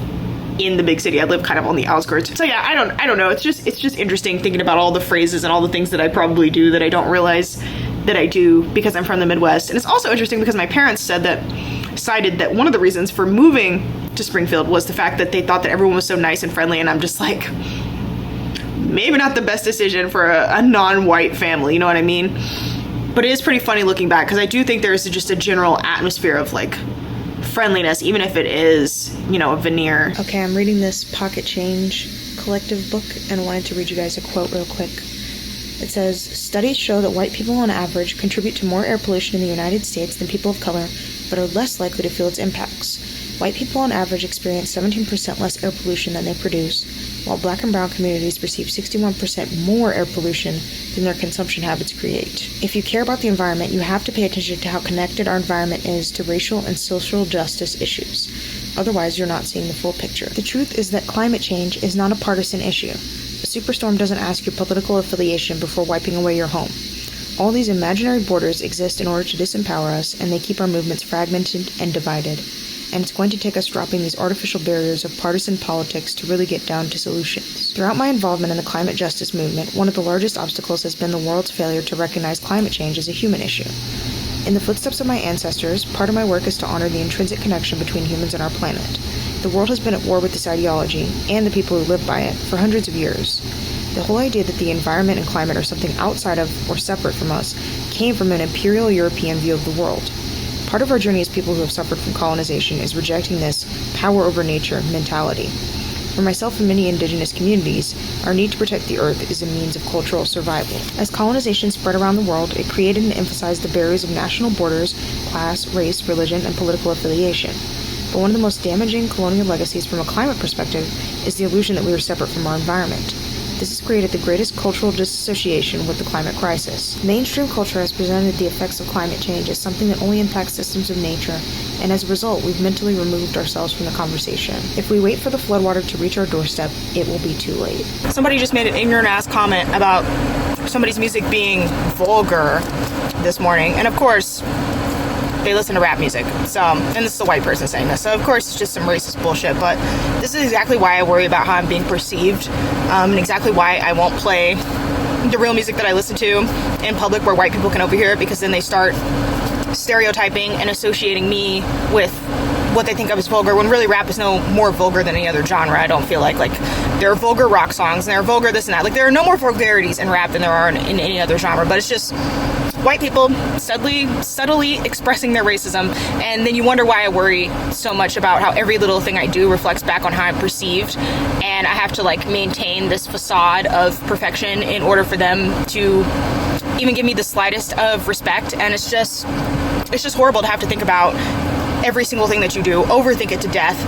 in the big city. I live kind of on the outskirts. So yeah, I don't know. It's just interesting thinking about all the phrases and all the things that I probably do that I don't realize that I do because I'm from the Midwest. And it's also interesting because my parents cited that one of the reasons for moving to Springfield was the fact that they thought that everyone was so nice and friendly, and I'm just like, maybe not the best decision for a non-white family, you know what I mean? But it is pretty funny looking back, because I do think there's just a general atmosphere of like friendliness, even if it is, you know, a veneer. Okay, I'm reading this Pocket Change collective book, and I wanted to read you guys a quote real quick. It says, studies show that white people on average contribute to more air pollution in the United States than people of color, but are less likely to feel its impacts. White people on average experience 17% less air pollution than they produce, while black and brown communities receive 61% more air pollution than their consumption habits create. If you care about the environment, you have to pay attention to how connected our environment is to racial and social justice issues. Otherwise, you're not seeing the full picture. The truth is that climate change is not a partisan issue. A superstorm doesn't ask your political affiliation before wiping away your home. All these imaginary borders exist in order to disempower us, and they keep our movements fragmented and divided. And it's going to take us dropping these artificial barriers of partisan politics to really get down to solutions. Throughout my involvement in the climate justice movement, one of the largest obstacles has been the world's failure to recognize climate change as a human issue. In the footsteps of my ancestors, part of my work is to honor the intrinsic connection between humans and our planet. The world has been at war with this ideology, and the people who live by it, for hundreds of years. The whole idea that the environment and climate are something outside of or separate from us came from an imperial European view of the world. Part of our journey as people who have suffered from colonization is rejecting this power over nature mentality. For myself and many indigenous communities, our need to protect the earth is a means of cultural survival. As colonization spread around the world, it created and emphasized the barriers of national borders, class, race, religion, and political affiliation. But one of the most damaging colonial legacies from a climate perspective is the illusion that we are separate from our environment. This has created the greatest cultural disassociation with the climate crisis. Mainstream culture has presented the effects of climate change as something that only impacts systems of nature, and as a result, we've mentally removed ourselves from the conversation. If we wait for the floodwater to reach our doorstep, it will be too late. Somebody just made an ignorant-ass comment about somebody's music being vulgar this morning, and of course, they listen to rap music. So, and this is a white person saying this, so of course it's just some racist bullshit, but this is exactly why I worry about how I'm being perceived, and exactly why I won't play the real music that I listen to in public where white people can overhear it, because then they start stereotyping and associating me with what they think of as vulgar, when really rap is no more vulgar than any other genre. I don't feel like there are vulgar rock songs, and there are vulgar this and that. Like, there are no more vulgarities in rap than there are in any other genre, but it's just white people subtly expressing their racism, and then you wonder why I worry so much about how every little thing I do reflects back on how I'm perceived, and I have to like maintain this facade of perfection in order for them to even give me the slightest of respect. And it's just horrible to have to think about every single thing that you do, overthink it to death,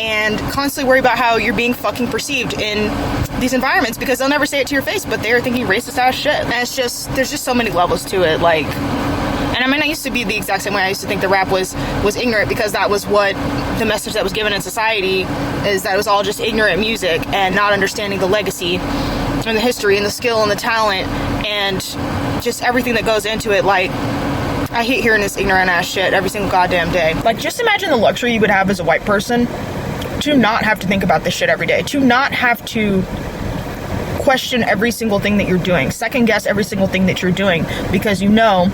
and constantly worry about how you're being fucking perceived in these environments, because they'll never say it to your face, but they're thinking racist ass shit. And it's just, there's just so many levels to it. Like, and I mean, I used to be the exact same way. I used to think that rap was ignorant, because that was what the message that was given in society, is that it was all just ignorant music and not understanding the legacy and the history and the skill and the talent and just everything that goes into it. Like, I hate hearing this ignorant ass shit every single goddamn day. Like, just imagine the luxury you would have as a white person to not have to think about this shit every day, to not have to question every single thing that you're doing, second guess every single thing that you're doing, because you know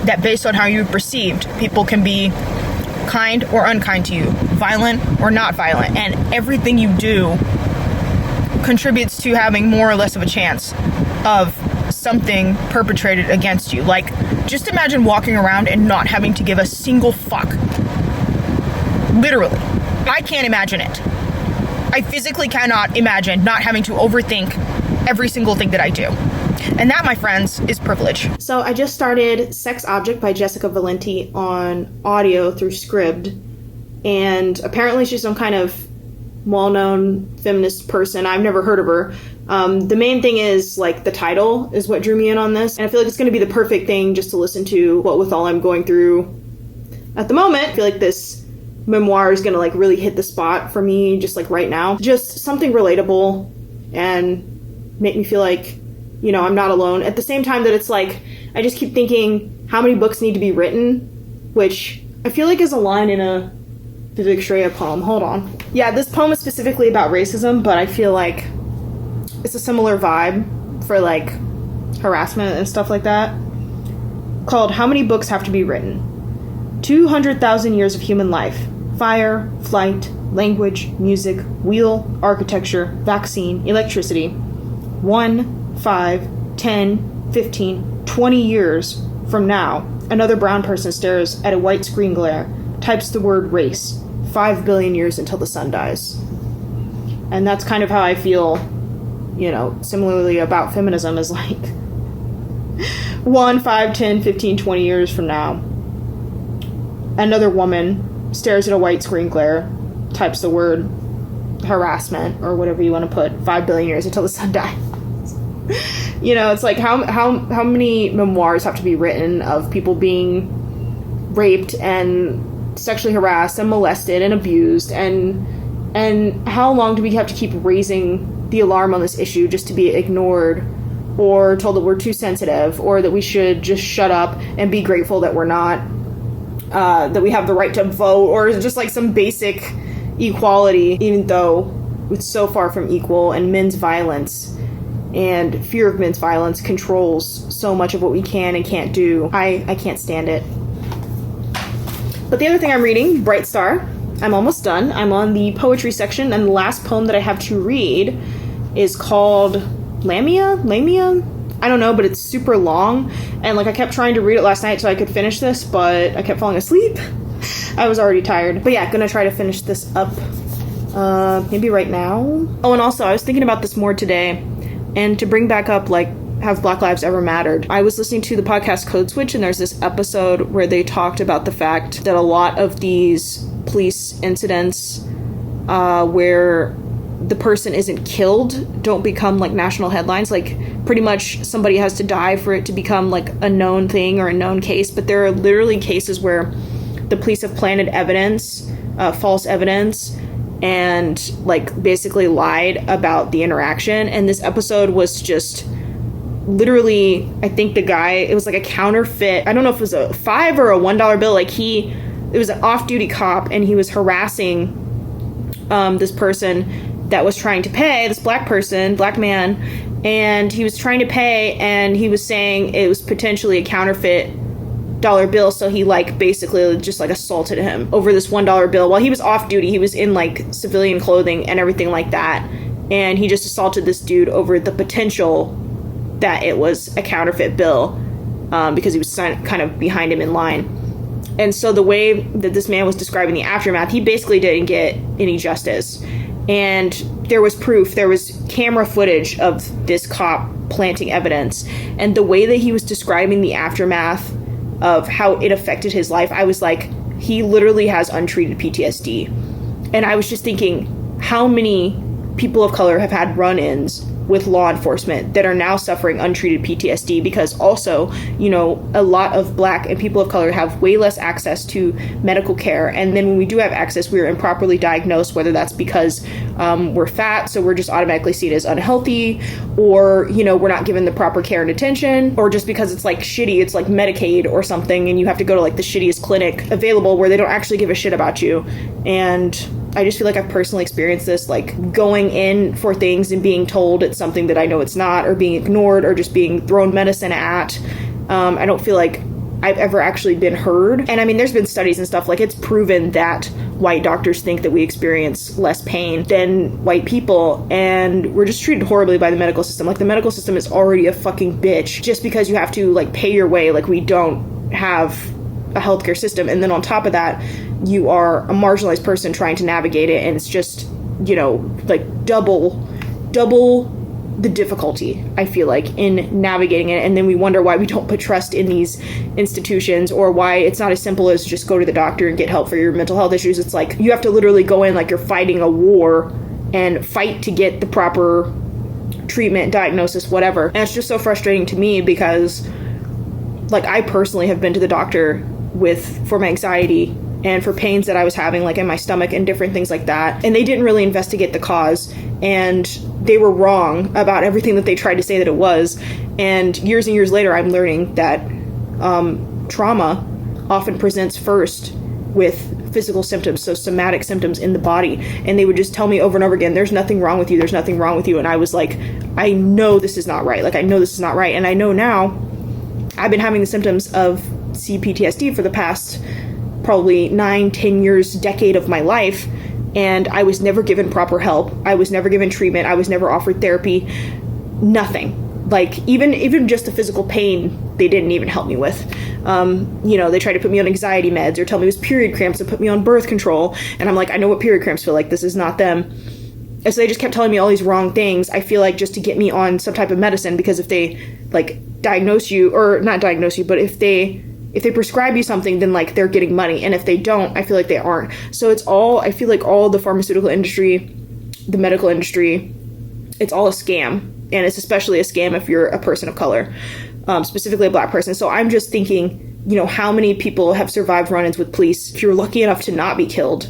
that based on how you're perceived, people can be kind or unkind to you, violent or not violent, and everything you do contributes to having more or less of a chance of something perpetrated against you. Like, just imagine walking around and not having to give a single fuck. Literally. I can't imagine it. I physically cannot imagine not having to overthink every single thing that I do. And that, my friends, is privilege. So I just started Sex Object by Jessica Valenti on audio through Scribd. And apparently she's some kind of well-known feminist person. I've never heard of her. The main thing is, like, the title is what drew me in on this. And I feel like it's going to be the perfect thing just to listen to what with all I'm going through at the moment. I feel like this memoir is going to, like, really hit the spot for me just, like, right now. Just something relatable and make me feel like, you know, I'm not alone. At the same time that it's like, I just keep thinking how many books need to be written, which I feel like is a line in a Vivek Shraya poem. Hold on. Yeah, this poem is specifically about racism, but I feel like it's a similar vibe for, like, harassment and stuff like that. Called How Many Books Have to Be Written? 200,000 years of human life. Fire, flight, language, music, wheel, architecture, vaccine, electricity. 1, 5, 10, 15, 20 years from now, another brown person stares at a white screen glare, types the word race. 5 billion years until the sun dies. And that's kind of how I feel, you know, similarly about feminism, is like 1, 5, 10, 15, 20 years from now, another woman stares at a white screen glare, types the word harassment or whatever you want to put, 5 billion years until the sun dies. You know, it's like how many memoirs have to be written of people being raped and sexually harassed and molested and abused, and how long do we have to keep raising the alarm on this issue just to be ignored or told that we're too sensitive, or that we should just shut up and be grateful that we're not, that we have the right to vote, or just like some basic equality, even though it's so far from equal, and men's violence and fear of men's violence controls so much of what we can and can't do. I can't stand it. But the other thing I'm reading, Bright Star, I'm almost done. I'm on the poetry section, and the last poem that I have to read is called Lamia? I don't know, but it's super long, and like I kept trying to read it last night so I could finish this, but I kept falling asleep. I was already tired. But yeah, gonna try to finish this up maybe right now. Oh, and also I was thinking about this more today, and to bring back up, like, have Black Lives Ever Mattered? I was listening to the podcast Code Switch, and there's this episode where they talked about the fact that a lot of these police incidents where the person isn't killed don't become like national headlines. Like, pretty much somebody has to die for it to become like a known thing or a known case. But there are literally cases where the police have planted evidence, false evidence, and like basically lied about the interaction. And this episode was just literally, I think the guy, it was like a counterfeit, I don't know if it was a $5 or a $1 bill, like it was an off-duty cop, and he was harassing this person that was trying to pay, this black man, and he was trying to pay, and he was saying it was potentially a counterfeit dollar bill, so he like basically just like assaulted him over this $1 bill while he was off duty. He was in like civilian clothing and everything like that, and he just assaulted this dude over the potential that it was a counterfeit bill, because he was kind of behind him in line. And so the way that this man was describing the aftermath, he basically didn't get any justice. And there was proof, there was camera footage of this cop planting evidence. And the way that he was describing the aftermath of how it affected his life, I was like, he literally has untreated PTSD. And I was just thinking, how many people of color have had run-ins with law enforcement that are now suffering untreated PTSD, because also, you know, a lot of black and people of color have way less access to medical care. And then when we do have access, we're improperly diagnosed, whether that's because we're fat, so we're just automatically seen as unhealthy, or, you know, we're not given the proper care and attention, or just because it's like shitty, it's like Medicaid or something, and you have to go to like the shittiest clinic available where they don't actually give a shit about you. And I just feel like I've personally experienced this, like going in for things and being told it's something that I know it's not, or being ignored, or just being thrown medicine at. I don't feel like I've ever actually been heard. And I mean, there's been studies and stuff, like it's proven that white doctors think that we experience less pain than white people, and we're just treated horribly by the medical system. Like, the medical system is already a fucking bitch just because you have to like pay your way. Like, we don't have a healthcare system, and then on top of that, you are a marginalized person trying to navigate it, and it's just, you know, like double the difficulty, I feel like, in navigating it. And then we wonder why we don't put trust in these institutions, or why it's not as simple as just go to the doctor and get help for your mental health issues. It's like you have to literally go in like you're fighting a war and fight to get the proper treatment, diagnosis, whatever. And it's just so frustrating to me, because like I personally have been to the doctor for my anxiety and for pains that I was having, like in my stomach and different things like that. And they didn't really investigate the cause, and they were wrong about everything that they tried to say that it was. And years later, I'm learning that trauma often presents first with physical symptoms, so somatic symptoms in the body, and they would just tell me over and over again, there's nothing wrong with you, there's nothing wrong with you. And I was like, I know this is not right. Like, I know this is not right. And I know now I've been having the symptoms of CPTSD for the past probably 9-10 years, decade of my life, and I was never given proper help. I was never given treatment. I was never offered therapy. Nothing. Like, even just the physical pain, they didn't even help me with. They tried to put me on anxiety meds or tell me it was period cramps and put me on birth control. And I'm like, I know what period cramps feel like. This is not them. And so they just kept telling me all these wrong things, I feel like, just to get me on some type of medicine, because if they, like, diagnose you, or not diagnose you, but if they prescribe you something, then, like, they're getting money. And if they don't, I feel like they aren't. So I feel like all the pharmaceutical industry, the medical industry, it's all a scam. And it's especially a scam if you're a person of color, specifically a black person. So I'm just thinking, how many people have survived run-ins with police, if you're lucky enough to not be killed,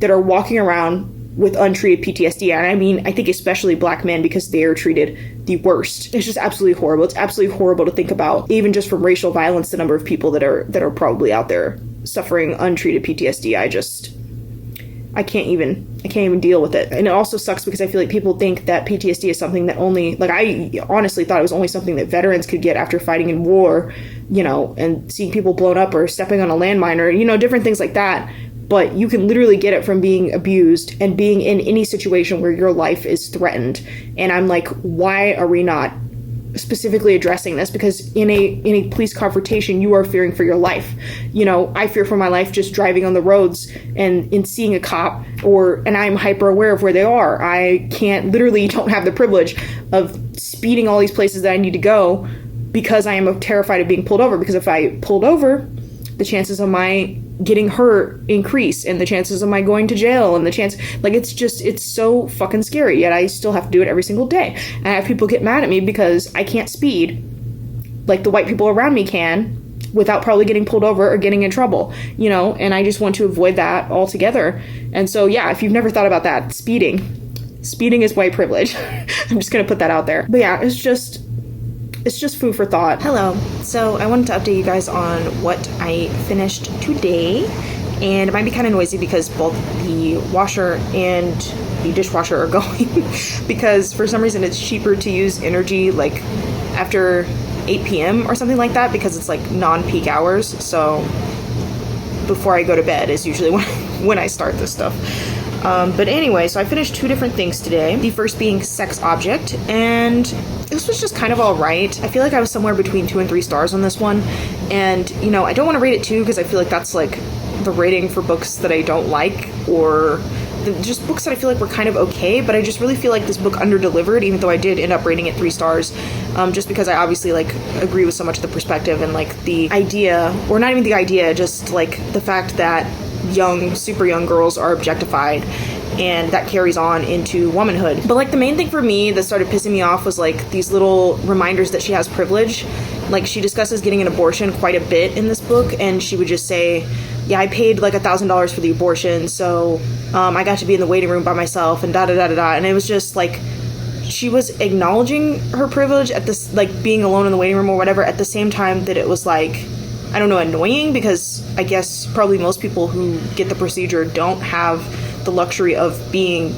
that are walking around with untreated PTSD. And I mean, I think especially black men, because they are treated the worst. It's just absolutely horrible. It's absolutely horrible to think about, even just from racial violence, the number of people that are probably out there suffering untreated PTSD. I can't even deal with it. And it also sucks because I feel like people think that PTSD is something that only, like, I honestly thought it was only something that veterans could get after fighting in war, and seeing people blown up or stepping on a landmine or, different things like that. But you can literally get it from being abused and being in any situation where your life is threatened. And I'm like, why are we not specifically addressing this? Because in a police confrontation, you are fearing for your life. I fear for my life just driving on the roads and in seeing a cop, and I'm hyper aware of where they are. I don't have the privilege of speeding all these places that I need to go because I am terrified of being pulled over. Because if I pulled over, the chances of my getting hurt increase, and the chances of my going to jail, and it's so fucking scary. Yet I still have to do it every single day. And I have people get mad at me because I can't speed like the white people around me can without probably getting pulled over or getting in trouble, and I just want to avoid that altogether. And so, yeah, if you've never thought about that, speeding is white privilege. I'm just gonna put that out there. But yeah, it's just food for thought. Hello. So I wanted to update you guys on what I finished today, and it might be kind of noisy because both the washer and the dishwasher are going because for some reason it's cheaper to use energy like after 8 p.m. or something like that, because it's like non-peak hours. So before I go to bed is usually when I start this stuff. But anyway, so I finished 2 different things today. The first being Sex Object, and this was just kind of all right. I feel like I was somewhere between 2 and 3 stars on this one. And, I don't want to rate it 2 because I feel like that's like the rating for books that I don't like, or just books that I feel like were kind of okay. But I just really feel like this book under-delivered, even though I did end up rating it 3 stars, just because I obviously like agree with so much of the perspective and like the idea, or not even the idea, just like the fact that super young girls are objectified, and that carries on into womanhood. But like the main thing for me that started pissing me off was like these little reminders that she has privilege. Like, she discusses getting an abortion quite a bit in this book, and she would just say, yeah, I paid like $1,000 for the abortion, so I got to be in the waiting room by myself, and da-da-da-da-da. And it was just like, she was acknowledging her privilege at this, like, being alone in the waiting room or whatever, at the same time that it was like, I don't know, annoying, because I guess probably most people who get the procedure don't have the luxury of being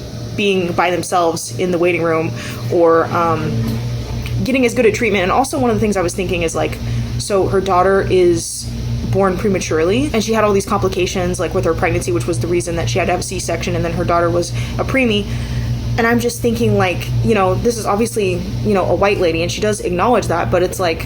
by themselves in the waiting room, or getting as good a treatment. And also, one of the things I was thinking is like, so her daughter is born prematurely, and she had all these complications like with her pregnancy, which was the reason that she had to have a C-section, and then her daughter was a preemie. And I'm just thinking, like, this is obviously, a white lady, and she does acknowledge that, but it's like,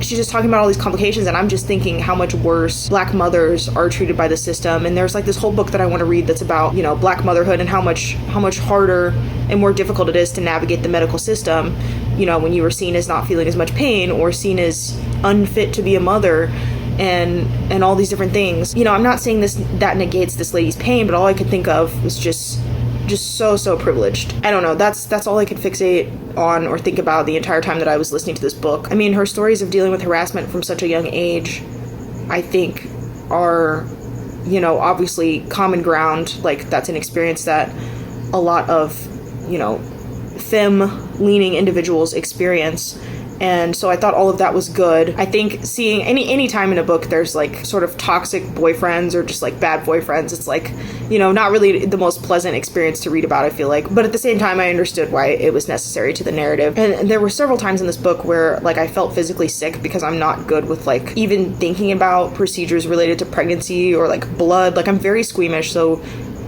she's just talking about all these complications, and I'm just thinking how much worse black mothers are treated by the system. And there's like this whole book that I want to read that's about, black motherhood, and how much harder and more difficult it is to navigate the medical system, when you were seen as not feeling as much pain, or seen as unfit to be a mother, and all these different things. I'm not saying that negates this lady's pain, but all I could think of was just so privileged. I don't know, that's all I could fixate on or think about the entire time that I was listening to this book. I mean, her stories of dealing with harassment from such a young age, I think, are, obviously common ground. Like, that's an experience that a lot of, femme-leaning individuals experience. And so I thought all of that was good. I think seeing any time in a book there's like sort of toxic boyfriends or just like bad boyfriends, it's like, you know, not really the most pleasant experience to read about, I feel like. But at the same time, I understood why it was necessary to the narrative. And there were several times in this book where like I felt physically sick because I'm not good with like even thinking about procedures related to pregnancy or like blood. Like I'm very squeamish, so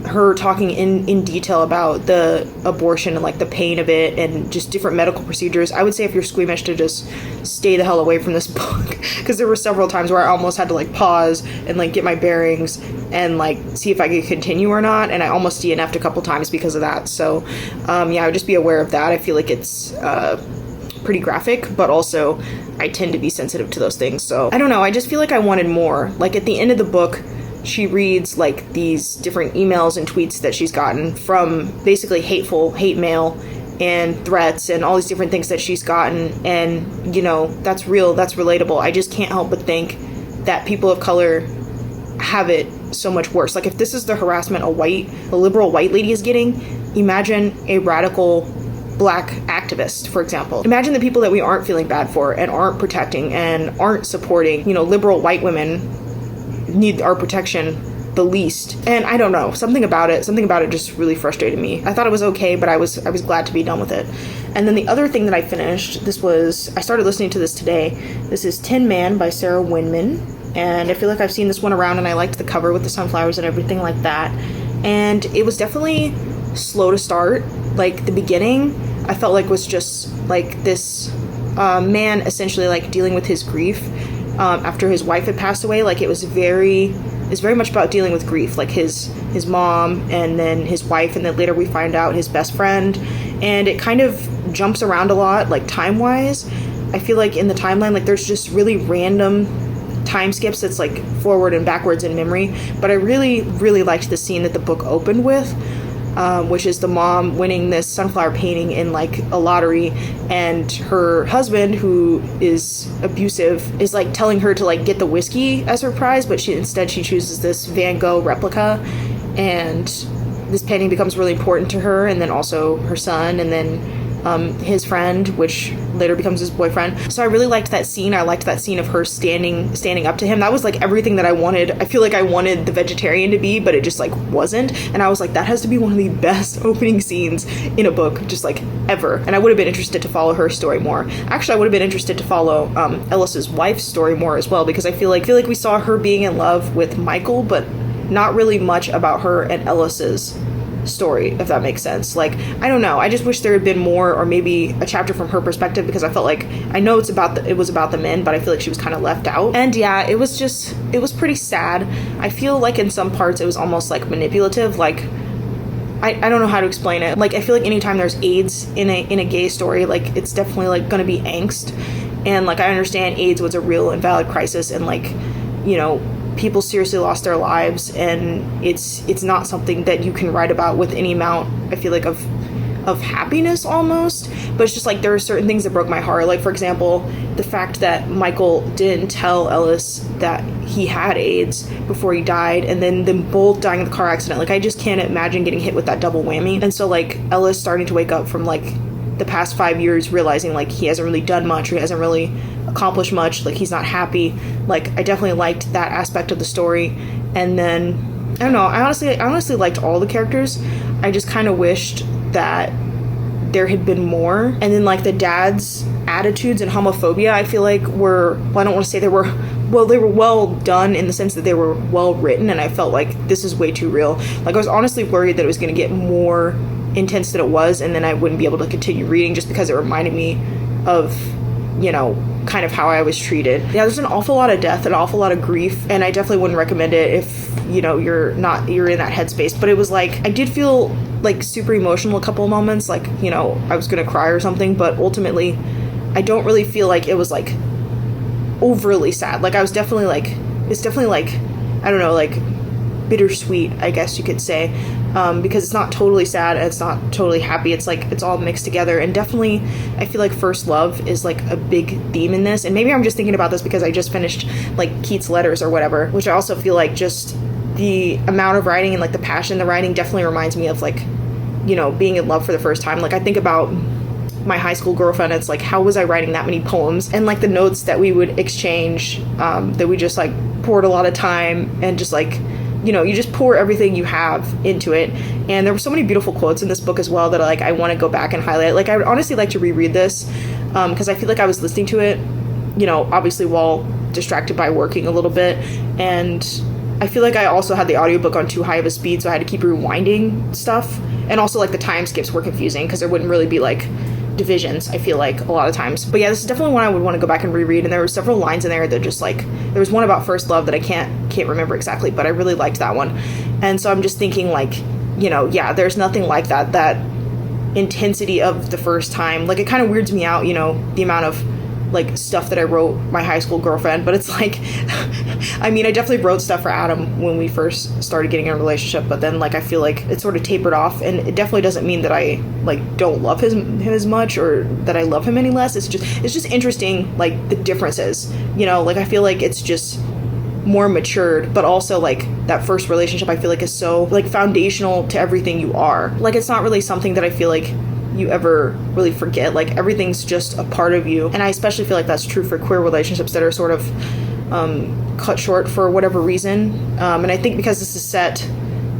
her talking in detail about the abortion and like the pain of it and just different medical procedures, I would say if you're squeamish to just stay the hell away from this book, because there were several times where I almost had to like pause and like get my bearings and like see if I could continue or not, and I almost DNF'd a couple times because of that. So yeah, I would just be aware of that. I feel like it's pretty graphic, but also I tend to be sensitive to those things. So I don't know, I just feel like I wanted more. Like at the end of the book, she reads like these different emails and tweets that she's gotten from basically hate mail and threats and all these different things that she's gotten, and you know, that's real, that's relatable. I just can't help but think that people of color have it so much worse. Like if this is the harassment a liberal white lady is getting, imagine a radical black activist, for example. Imagine the people that we aren't feeling bad for and aren't protecting and aren't supporting. You know, liberal white women need our protection the least. And I don't know, something about it just really frustrated me. I thought it was okay, but I was glad to be done with it. And then the other thing that I finished, I started listening to this today. This is Tin Man by Sarah Winman, and I feel like I've seen this one around, and I liked the cover with the sunflowers and everything like that. And it was definitely slow to start. Like the beginning, I felt like was just like this man essentially like dealing with his grief after his wife had passed away. Like it's very much about dealing with grief, like his mom and then his wife, and then later we find out his best friend, and it kind of jumps around a lot, like time-wise. I feel like in the timeline, like there's just really random time skips that's like forward and backwards in memory. But I really, really liked the scene that the book opened with, which is the mom winning this sunflower painting in like a lottery, and her husband, who is abusive, is like telling her to like get the whiskey as her prize, but she chooses this Van Gogh replica, and this painting becomes really important to her, and then also her son, and then his friend, which later becomes his boyfriend. So I really liked that scene. I liked that scene of her standing up to him. That was like everything that I wanted. I feel like I wanted the vegetarian to be, but it just like wasn't. And I was like, that has to be one of the best opening scenes in a book, just like ever. And I would have been interested to follow her story more. Actually, I would have been interested to follow Ellis's wife's story more as well, because I feel like we saw her being in love with Michael, but not really much about her and Ellis's story, if that makes sense. Like, I don't know, I just wish there had been more, or maybe a chapter from her perspective, because I felt like, I know it was about the men, but I feel like she was kind of left out. And yeah, it was pretty sad. I feel like in some parts it was almost like manipulative. Like, I don't know how to explain it. Like, I feel like anytime there's AIDS in a gay story, like, it's definitely like gonna be angst. And like, I understand AIDS was a real and valid crisis, and like, you know, people seriously lost their lives, and it's not something that you can write about with any amount, I feel like, of happiness almost. But it's just like there are certain things that broke my heart. Like, for example, the fact that Michael didn't tell Ellis that he had AIDS before he died, and then them both dying in the car accident. Like, I just can't imagine getting hit with that double whammy. And so like Ellis starting to wake up from like the past 5 years, realizing like he hasn't really done much, or he hasn't really accomplished much, like he's not happy. Like, I definitely liked that aspect of the story. And then I don't know, I honestly liked all the characters. I just kind of wished that there had been more. And then like the dad's attitudes and homophobia, I feel like were, well, I don't want to say they were well done in the sense that they were well written, and I felt like this is way too real. Like, I was honestly worried that it was going to get more intense than it was, and then I wouldn't be able to continue reading just because it reminded me of, you know, kind of how I was treated. Yeah, there's an awful lot of death, an awful lot of grief, and I definitely wouldn't recommend it if, you know, you're in that headspace. But it was like, I did feel like super emotional a couple of moments, like, you know, I was gonna cry or something, but ultimately I don't really feel like it was like overly sad. Like, I was definitely like, it's definitely like, I don't know, like bittersweet, I guess you could say, because it's not totally sad and it's not totally happy. It's like, it's all mixed together. And definitely I feel like first love is like a big theme in this. And maybe I'm just thinking about this because I just finished like Keats' letters or whatever, which I also feel like just the amount of writing and like the passion in the writing definitely reminds me of like, you know, being in love for the first time. Like, I think about my high school girlfriend. It's like, how was I writing that many poems? And like the notes that we would exchange, that we just like poured a lot of time and just like, you know, you just pour everything you have into it. And there were so many beautiful quotes in this book as well that like I want to go back and highlight. Like I would honestly like to reread this, because I feel like I was listening to it, you know, obviously while distracted by working a little bit, and I feel like I also had the audiobook on too high of a speed, so I had to keep rewinding stuff. And also like the time skips were confusing because there wouldn't really be like divisions, I feel like, a lot of times. But yeah, this is definitely one I would want to go back and reread, and there were several lines in there that just like, there was one about first love that I can't remember exactly, but I really liked that one. And so I'm just thinking like, you know, yeah, there's nothing like that intensity of the first time. Like it kind of weirds me out, you know, the amount of like stuff that I wrote my high school girlfriend, but it's like I mean, I definitely wrote stuff for Adam when we first started getting in a relationship, but then like I feel like it sort of tapered off, and it definitely doesn't mean that I like don't love him as much or that I love him any less. It's just interesting, like the differences, you know, like I feel like it's just more matured, but also like that first relationship I feel like is so like foundational to everything you are. Like it's not really something that I feel like you ever really forget. Like everything's just a part of you, and I especially feel like that's true for queer relationships that are sort of cut short for whatever reason, and I think because this is set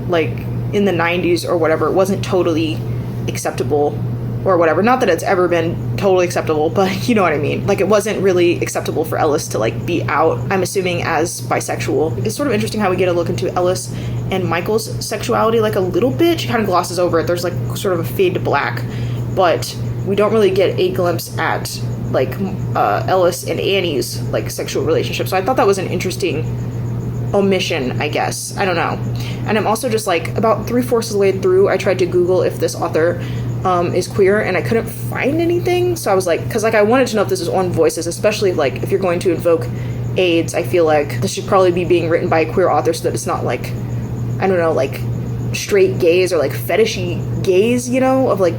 like in the 90s or whatever, it wasn't totally acceptable or whatever. Not that it's ever been totally acceptable, but you know what I mean. Like it wasn't really acceptable for Ellis to like be out, I'm assuming, as bisexual. It's sort of interesting how we get a look into Ellis and Michael's sexuality like a little bit. She kind of glosses over it. There's like sort of a fade to black, but we don't really get a glimpse at like Ellis and Annie's like sexual relationship. So I thought that was an interesting omission, I guess. I don't know. And I'm also just like about 3/4 of the way through, I tried to Google if this author is queer, and I couldn't find anything. So I was like, because like I wanted to know if this is on Voices, especially like if you're going to invoke AIDS, I feel like this should probably be being written by a queer author so that it's not like, I don't know, like straight gaze or like fetishy gaze, you know, of like,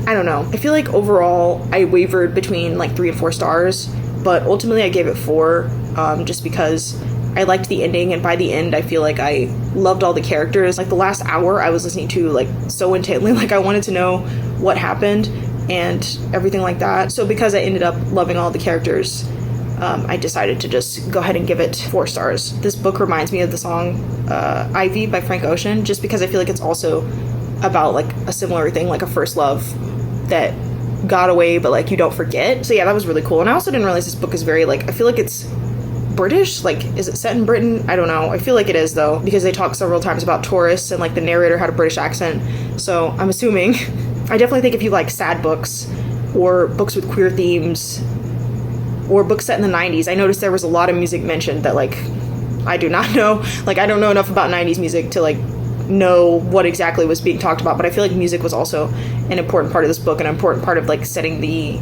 I don't know. I feel like overall I wavered between like 3 and 4 stars, but ultimately I gave it 4, just because I liked the ending, and by the end I feel like I loved all the characters. Like the last hour I was listening to like so intently, like I wanted to know what happened and everything like that. So because I ended up loving all the characters, I decided to just go ahead and give it 4 stars. This book reminds me of the song Ivy by Frank Ocean, just because I feel like it's also about like a similar thing, like a first love that got away but like you don't forget. So yeah, that was really cool. And I also didn't realize this book is very like, I feel like it's British. Like, is it set in Britain? I don't know. I feel like it is though, because they talk several times about tourists and like the narrator had a British accent, so I'm assuming. I definitely think if you like sad books or books with queer themes or books set in the 90s, I noticed there was a lot of music mentioned that like I do not know. Like I don't know enough about 90s music to like know what exactly was being talked about, but I feel like music was also an important part of this book, an important part of like setting the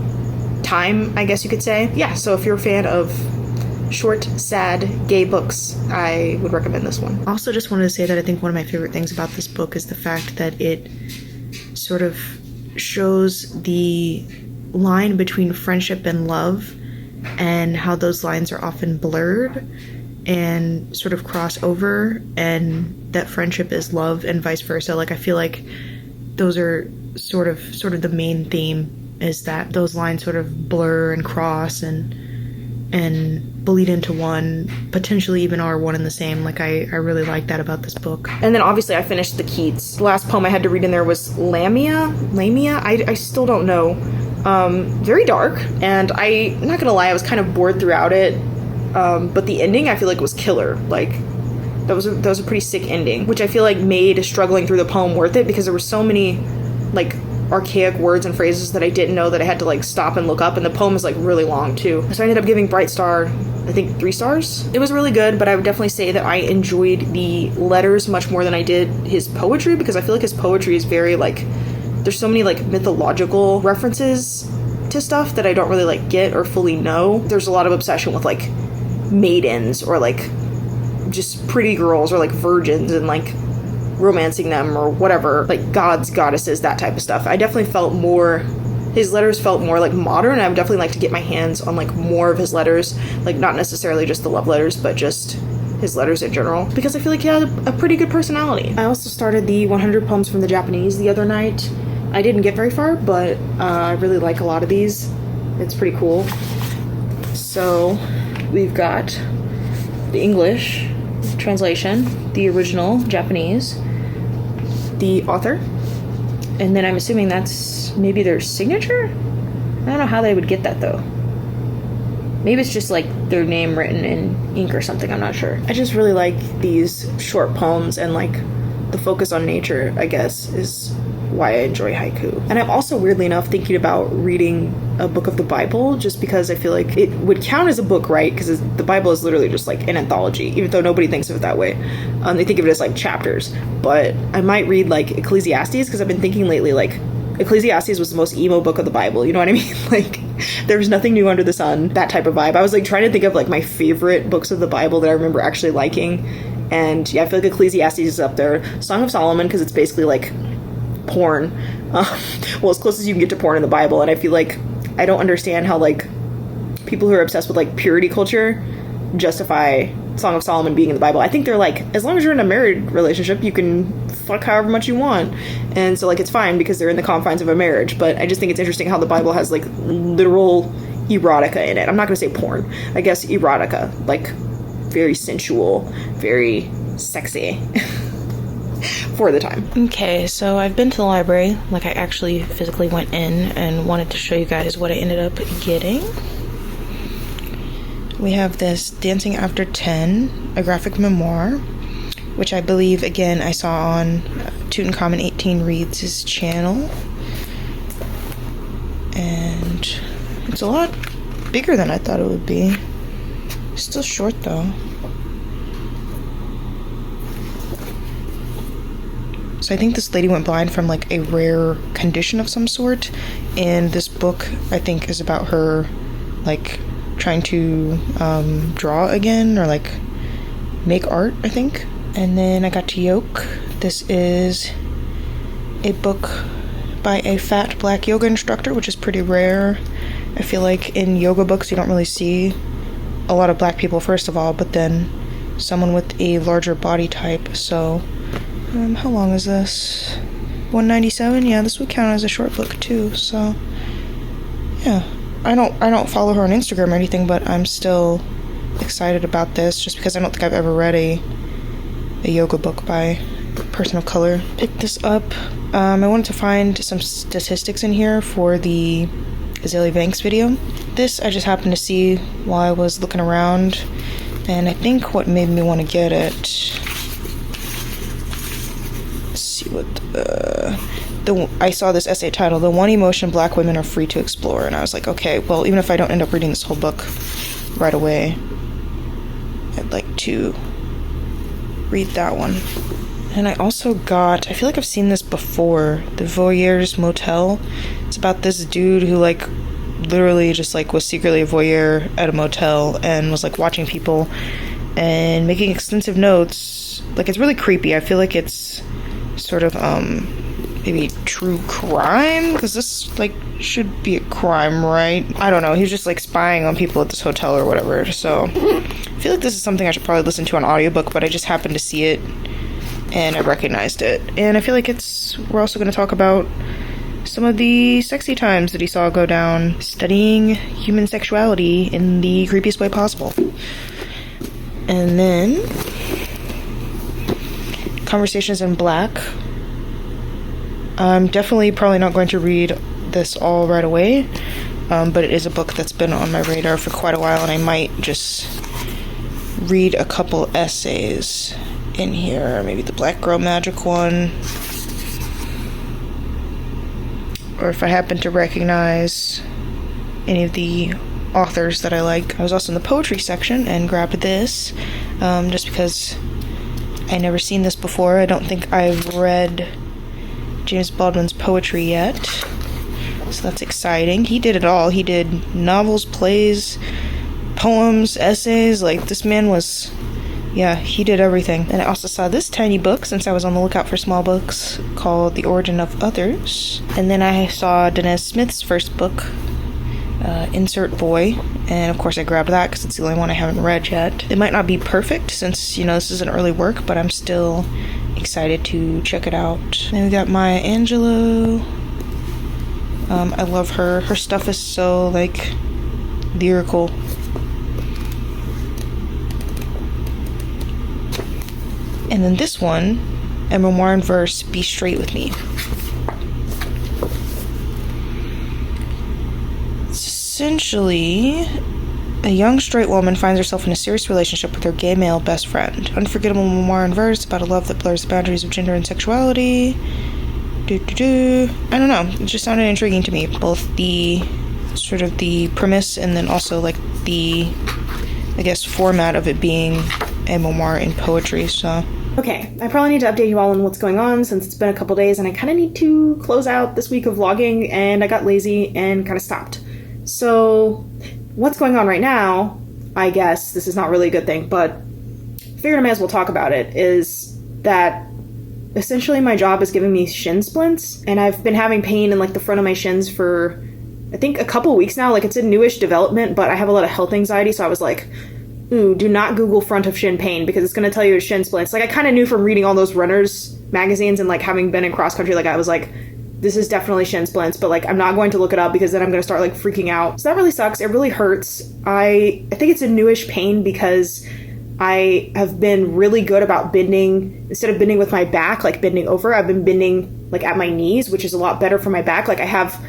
time, I guess you could say. Yeah, so if you're a fan of short, sad, gay books, I would recommend this one. Also just wanted to say that I think one of my favorite things about this book is the fact that it sort of shows the line between friendship and love and how those lines are often blurred and sort of cross over, and that friendship is love and vice versa. Like I feel like those are sort of the main theme, is that those lines sort of blur and cross and bleed into one, potentially even are one and the same. Like I really like that about this book. And then obviously I finished the Keats. The last poem I had to read in there was Lamia. I still don't know. Very dark, and I'm not gonna lie, I was kind of bored throughout it. But the ending I feel like was killer. Like that was a pretty sick ending, which I feel like made struggling through the poem worth it, because there were so many like archaic words and phrases that I didn't know that I had to like stop and look up, and the poem is like really long too. So I ended up giving Bright Star, I think 3 stars. It was really good, but I would definitely say that I enjoyed the letters much more than I did his poetry, because I feel like his poetry is very like, there's so many like mythological references to stuff that I don't really like get or fully know. There's a lot of obsession with like maidens or like just pretty girls or like virgins and like romancing them or whatever, like gods, goddesses, that type of stuff. I definitely felt more, his letters felt more like modern. I would definitely like to get my hands on like more of his letters, like not necessarily just the love letters, but just his letters in general, because I feel like he had a pretty good personality. I also started the 100 Poems from the Japanese the other night, I didn't get very far, but I really like a lot of these. It's pretty cool. So we've got the English translation, the original Japanese, the author, and then I'm assuming that's maybe their signature? I don't know how they would get that though. Maybe it's just like their name written in ink or something, I'm not sure. I just really like these short poems, and like the focus on nature, I guess, is why I enjoy haiku. And I'm also, weirdly enough, thinking about reading a book of the Bible, just because I feel like it would count as a book, right? Because the Bible is literally just like an anthology, even though nobody thinks of it that way. They think of it as like chapters. But I might read like Ecclesiastes, because I've been thinking lately like Ecclesiastes was the most emo book of the Bible, you know what I mean? Like, there was nothing new under the sun, that type of vibe. I was like trying to think of like my favorite books of the Bible that I remember actually liking, and yeah, I feel like Ecclesiastes is up there. Song of Solomon, because it's basically like porn, well, as close as you can get to porn in the Bible. And I feel like I don't understand how like people who are obsessed with like purity culture justify Song of Solomon being in the Bible. I think they're like, as long as you're in a married relationship, you can fuck however much you want, and so like it's fine because they're in the confines of a marriage. But I just think it's interesting how the Bible has like literal erotica in it. I'm not gonna say porn, I guess erotica, like very sensual, very sexy for the time. Okay, so I've been to the library. Like, I actually physically went in and wanted to show you guys what I ended up getting. We have this Dancing After 10, a graphic memoir, which I believe, again, I saw on Tutankhamun 18 Reads' channel. And it's a lot bigger than I thought it would be. It's still short, though. So I think this lady went blind from like a rare condition of some sort, and this book, I think, is about her like trying to draw again, or like make art, I think. And then I got to Yoke. This is a book by a fat black yoga instructor, which is pretty rare. I feel like in yoga books you don't really see a lot of black people, first of all, but then someone with a larger body type. So how long is this? 197? Yeah, this would count as a short book too. So yeah, I don't follow her on Instagram or anything, but I'm still excited about this just because I don't think I've ever read a yoga book by a person of color. Picked this up. I wanted to find some statistics in here for the Azealia Banks video. This I just happened to see while I was looking around, and I think what made me want to get it, let's see what I saw this essay title, "The One Emotion Black Women Are Free to Explore," and I was like, okay, well, even if I don't end up reading this whole book right away, I'd like to read that one. And I also got, I feel like I've seen this before, The Voyeur's Motel. It's about this dude who like literally just like was secretly a voyeur at a motel and was like watching people and making extensive notes. Like, it's really creepy. I feel like it's sort of maybe true crime, because this like should be a crime, right? I don't know. He's just like spying on people at this hotel or whatever. So I feel like this is something I should probably listen to on audiobook, but I just happened to see it and I recognized it. And I feel like we're also going to talk about some of the sexy times that he saw go down studying human sexuality in the creepiest way possible. And then Conversations in Black. I'm definitely probably not going to read this all right away, but it is a book that's been on my radar for quite a while, and I might just read a couple essays in here. Maybe the Black Girl Magic one, or if I happen to recognize any of the authors that I like. I was also in the poetry section and grabbed this, just because I never seen this before. I don't think I've read James Baldwin's poetry yet, so that's exciting. He did it all. He did novels, plays, poems, essays. Like, this man was, yeah, he did everything. And I also saw this tiny book, since I was on the lookout for small books, called The Origin of Others. And then I saw Danez Smith's first book, Insert Boy, and of course I grabbed that because it's the only one I haven't read yet. It might not be perfect since, this is an early work, but I'm still excited to check it out. Then we got Maya Angelou, I love her. Her stuff is so, like, lyrical. And then this one, a memoir in verse, Be Straight With Me. It's essentially a young straight woman finds herself in a serious relationship with her gay male best friend. Unforgettable memoir in verse about a love that blurs the boundaries of gender and sexuality. I don't know. It just sounded intriguing to me. Both the sort of the premise and then also like the, I guess, format of it being a memoir in poetry, so. Okay, I probably need to update you all on what's going on since it's been a couple days and I kind of need to close out this week of vlogging and I got lazy and kind of stopped. So, what's going on right now, I guess, this is not really a good thing, but I figured I may as well talk about it, is that essentially my job is giving me shin splints, and I've been having pain in like the front of my shins for I think a couple weeks now. Like, it's a newish development, but I have a lot of health anxiety, so I was like, ooh, do not Google front of shin pain because it's going to tell you it's shin splints. Like, I kind of knew from reading all those runners magazines and like having been in cross country, like I was like, this is definitely shin splints, but like I'm not going to look it up because then I'm going to start like freaking out. So that really sucks. It really hurts. I think it's a newish pain because I have been really good about bending. Instead of bending with my back, like bending over, I've been bending like at my knees, which is a lot better for my back. Like I have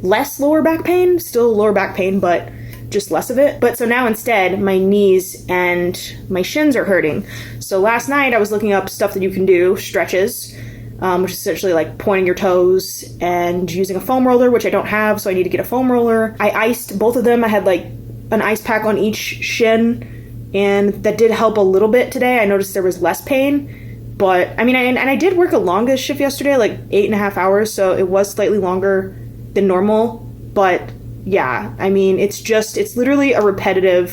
less lower back pain, still lower back pain, but just less of it. But so now instead my knees and my shins are hurting. So last night I was looking up stuff that you can do, stretches, which is essentially like pointing your toes and using a foam roller, which I don't have, so I need to get a foam roller. I iced both of them. I had like an ice pack on each shin, and that did help a little bit today. I noticed there was less pain, but I mean, and I did work a longest shift yesterday, like 8.5 hours, so it was slightly longer than normal. But yeah, I mean, it's literally a repetitive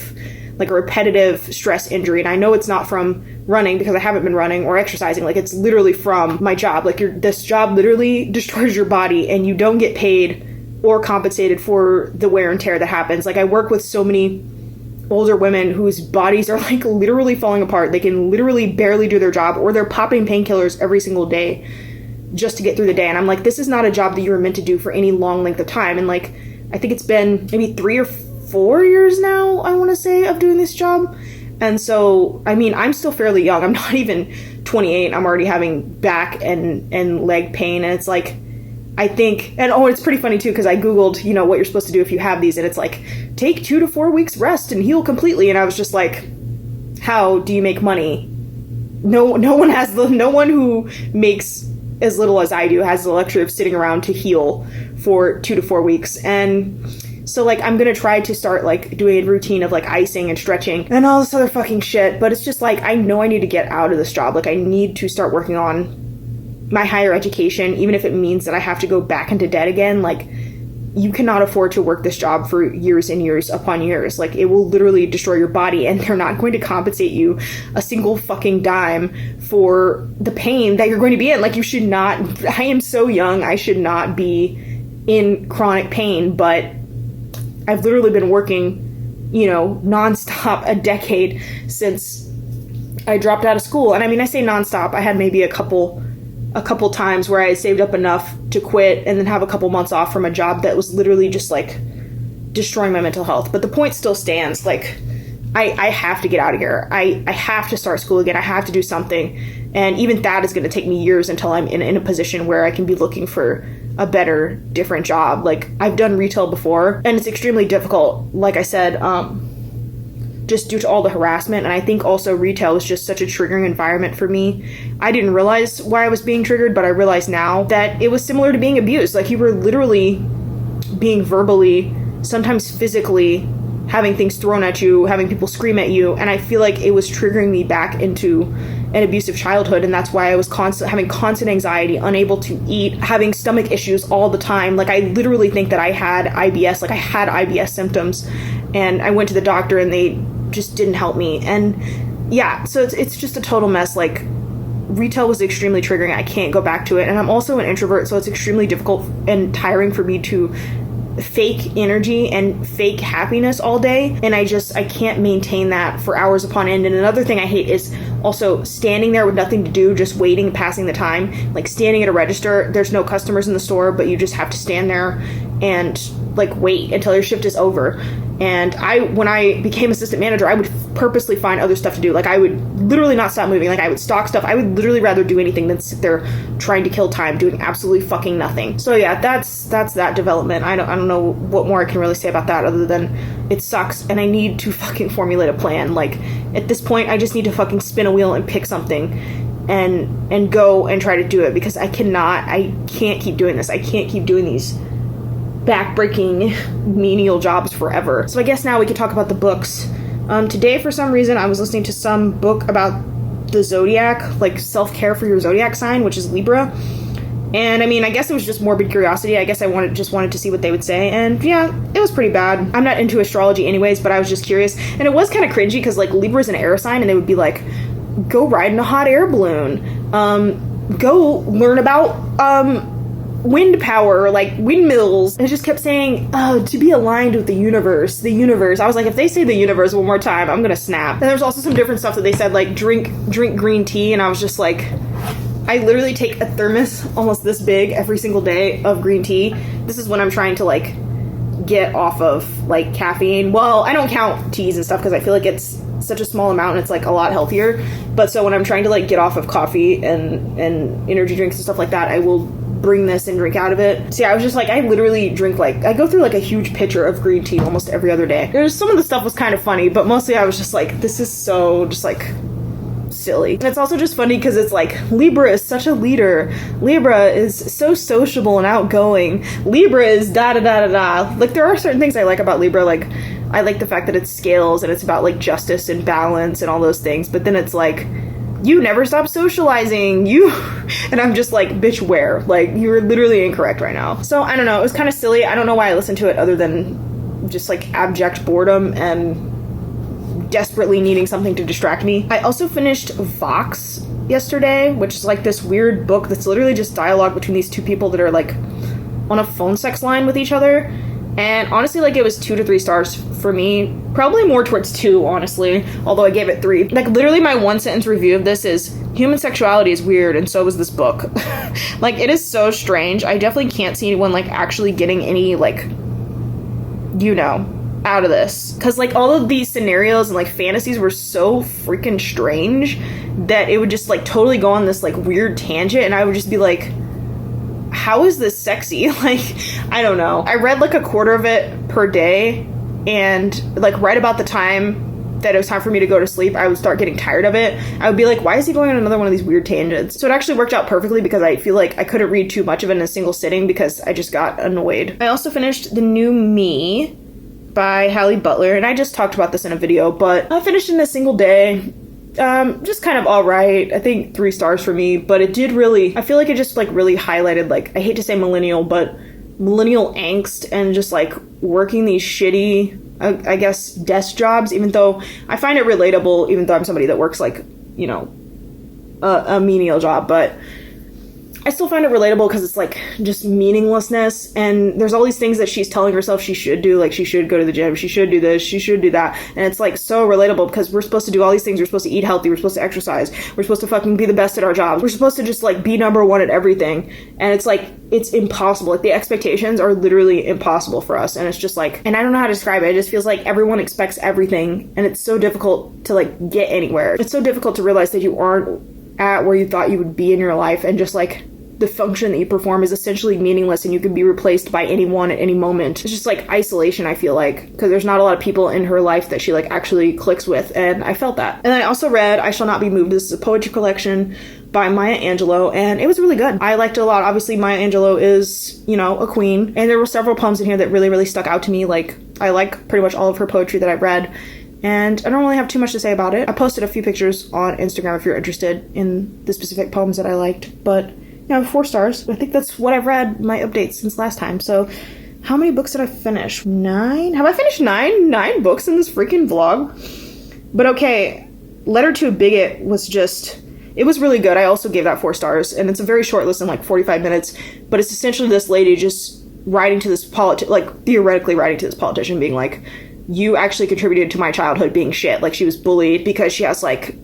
stress injury. And I know it's not from running because I haven't been running or exercising. Like, it's literally from my job. Like, this job literally destroys your body and you don't get paid or compensated for the wear and tear that happens. Like, I work with so many older women whose bodies are like literally falling apart. They can literally barely do their job, or they're popping painkillers every single day just to get through the day. And I'm like, this is not a job that you were meant to do for any long length of time. And like, I think it's been maybe 3 or 4 years now, I want to say, of doing this job. And so, I mean, I'm still fairly young. I'm not even 28. I'm already having back and leg pain. And it's like, I think, and oh, it's pretty funny too, because I Googled, you know, what you're supposed to do if you have these. And it's like, take 2 to 4 weeks rest and heal completely. And I was just like, how do you make money? No one who makes as little as I do has the luxury of sitting around to heal for 2 to 4 weeks. And so like, I'm gonna try to start like doing a routine of like icing and stretching and all this other fucking shit. But it's just like, I know I need to get out of this job. Like, I need to start working on my higher education, even if it means that I have to go back into debt again. Like, you cannot afford to work this job for years and years upon years. Like, it will literally destroy your body, and they're not going to compensate you a single fucking dime for the pain that you're going to be in. Like, you should not, I am so young, I should not be in chronic pain, but I've literally been working, you know, nonstop a decade since I dropped out of school. And I mean, I say nonstop, I had maybe a couple times where I had saved up enough to quit and then have a couple months off from a job that was literally just like destroying my mental health. But the point still stands. Like, I have to get out of here. I have to start school again. I have to do something. And even that is going to take me years until I'm in a position where I can be looking for a better, different job. Like, I've done retail before and it's extremely difficult. Like I said, just due to all the harassment. And I think also retail is just such a triggering environment for me. I didn't realize why I was being triggered, but I realize now that it was similar to being abused. Like, you were literally being verbally, sometimes physically, having things thrown at you, having people scream at you. And I feel like it was triggering me back into an abusive childhood. And that's why I was having constant anxiety, unable to eat, having stomach issues all the time. Like, I literally think that I had IBS. Like, I had IBS symptoms, and I went to the doctor and they just didn't help me. And yeah, so it's just a total mess. Like, retail was extremely triggering. I can't go back to it. And I'm also an introvert, so it's extremely difficult and tiring for me to fake energy and fake happiness all day. And I can't maintain that for hours upon end. And another thing I hate is Also, standing there with nothing to do, just waiting, passing the time, like standing at a register, there's no customers in the store, but you just have to stand there and like wait until your shift is over. And when I became assistant manager, I would purposely find other stuff to do. Like, I would literally not stop moving. Like, I would stock stuff. I would literally rather do anything than sit there trying to kill time, doing absolutely fucking nothing. So yeah, that's that development. I don't know what more I can really say about that other than it sucks, and I need to fucking formulate a plan. Like, at this point, I just need to fucking spin a wheel and pick something and go and try to do it, because I can't keep doing this. I can't keep doing these back-breaking menial jobs forever. So I guess now we can talk about the books. Today, for some reason, I was listening to some book about the zodiac, like self-care for your zodiac sign, which is Libra. And I mean, I guess it was just morbid curiosity. I guess I just wanted to see what they would say. And yeah, it was pretty bad. I'm not into astrology anyways, but I was just curious. And it was kind of cringy because like Libra's an air sign, and they would be like, go ride in a hot air balloon. Go learn about wind power, like windmills. And it just kept saying, to be aligned with the universe. I was like, if they say the universe one more time, I'm gonna snap. And there's also some different stuff that they said, like drink green tea, and I was just like, I literally take a thermos almost this big every single day of green tea. This is when I'm trying to like get off of like caffeine. Well, I don't count teas and stuff because I feel like it's such a small amount and it's like a lot healthier. But so when I'm trying to like get off of coffee and energy drinks and stuff like that, I will bring this and drink out of it. So yeah, I was just like, I literally drink like, I go through like a huge pitcher of green tea almost every other day. There's some of the stuff was kind of funny, but mostly I was just like, this is so just like silly. And it's also just funny because it's like, Libra is such a leader. Libra is so sociable and outgoing. Libra is da da da da da. Like, there are certain things I like about Libra. Like, I like the fact that it's scales and it's about like justice and balance and all those things. But then it's like, you never stop socializing. And I'm just like, bitch, where? Like, you're literally incorrect right now. So I don't know. It was kind of silly. I don't know why I listened to it other than just like abject boredom and desperately needing something to distract me. I also finished Vox yesterday, which is like this weird book that's literally just dialogue between these two people that are like on a phone sex line with each other. And honestly, like, it was 2 to 3 stars for me. Probably more towards 2, honestly, although I gave it 3. Like, literally my 1-sentence review of this is, human sexuality is weird, and so is this book. Like, it is so strange. I definitely can't see anyone like actually getting any like, you know, out of this, because like all of these scenarios and like fantasies were so freaking strange that it would just like totally go on this like weird tangent, and I would just be like, how is this sexy? Like, I don't know. I read like a quarter of it per day, and like right about the time that it was time for me to go to sleep, I would start getting tired of it. I would be like, why is he going on another one of these weird tangents? So it actually worked out perfectly because I feel like I couldn't read too much of it in a single sitting because I just got annoyed. I also finished The New Me by Halle Butler, and I just talked about this in a video, but I finished in a single day. Just kind of all right. I think 3 stars for me, but it did really, I feel like it just like really highlighted, like, I hate to say millennial, but millennial angst and just like working these shitty, I guess, desk jobs, even though I find it relatable, even though I'm somebody that works like, you know, a menial job, but I still find it relatable because it's like just meaninglessness, and there's all these things that she's telling herself she should do, like she should go to the gym, she should do this, she should do that, and it's like so relatable because we're supposed to do all these things. We're supposed to eat healthy, we're supposed to exercise, we're supposed to fucking be the best at our jobs, we're supposed to just like be number one at everything, and it's like, it's impossible. Like, the expectations are literally impossible for us, and it's just like, and I don't know how to describe it. It just feels like everyone expects everything, and it's so difficult to like get anywhere. It's so difficult to realize that you aren't at where you thought you would be in your life, and just like the function that you perform is essentially meaningless, and you can be replaced by anyone at any moment. It's just like isolation, I feel like, because there's not a lot of people in her life that she like actually clicks with, and I felt that. And then I also read I Shall Not Be Moved. This is a poetry collection by Maya Angelou, and it was really good. I liked it a lot. Obviously, Maya Angelou is, you know, a queen, and there were several poems in here that really, really stuck out to me. Like, I like pretty much all of her poetry that I've read, and I don't really have too much to say about it. I posted a few pictures on Instagram if you're interested in the specific poems that I liked, but yeah, 4 stars. I think that's what I've read, my updates since last time. So how many books did I finish? 9? Have I finished 9? 9 books in this freaking vlog? But okay, Letter to a Bigot was just, it was really good. I also gave that 4 stars, and it's a very short listen, like 45 minutes, but it's essentially this lady just writing to this like theoretically writing to this politician being like, you actually contributed to my childhood being shit. Like, she was bullied because she has like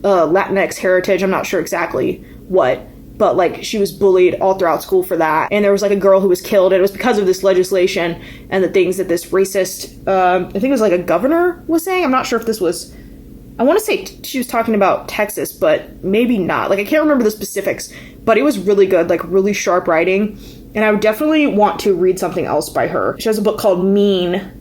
Latinx heritage. I'm not sure exactly what, but like she was bullied all throughout school for that. And there was like a girl who was killed, and it was because of this legislation and the things that this racist, I think it was like a governor was saying. I'm not sure if this was, I want to say she was talking about Texas, but maybe not. Like I can't remember the specifics, but it was really good, like really sharp writing. And I would definitely want to read something else by her. She has a book called Mean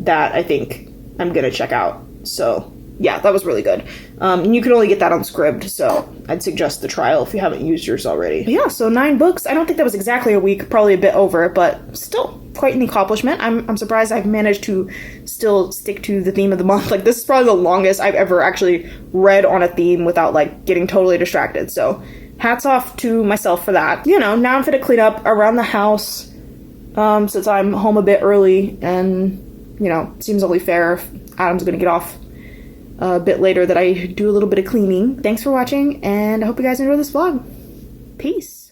that I think I'm gonna check out. So yeah, that was really good. And you can only get that on Scribd, so I'd suggest the trial if you haven't used yours already. But yeah, so 9 books. I don't think that was exactly a week, probably a bit over, but still quite an accomplishment. I'm surprised I've managed to still stick to the theme of the month. Like, this is probably the longest I've ever actually read on a theme without, like, getting totally distracted. So hats off to myself for that. You know, now I'm gonna clean up around the house, since I'm home a bit early, and, you know, it seems only fair if Adam's gonna get off a bit later that I do a little bit of cleaning. Thanks for watching, and I hope you guys enjoy this vlog. Peace.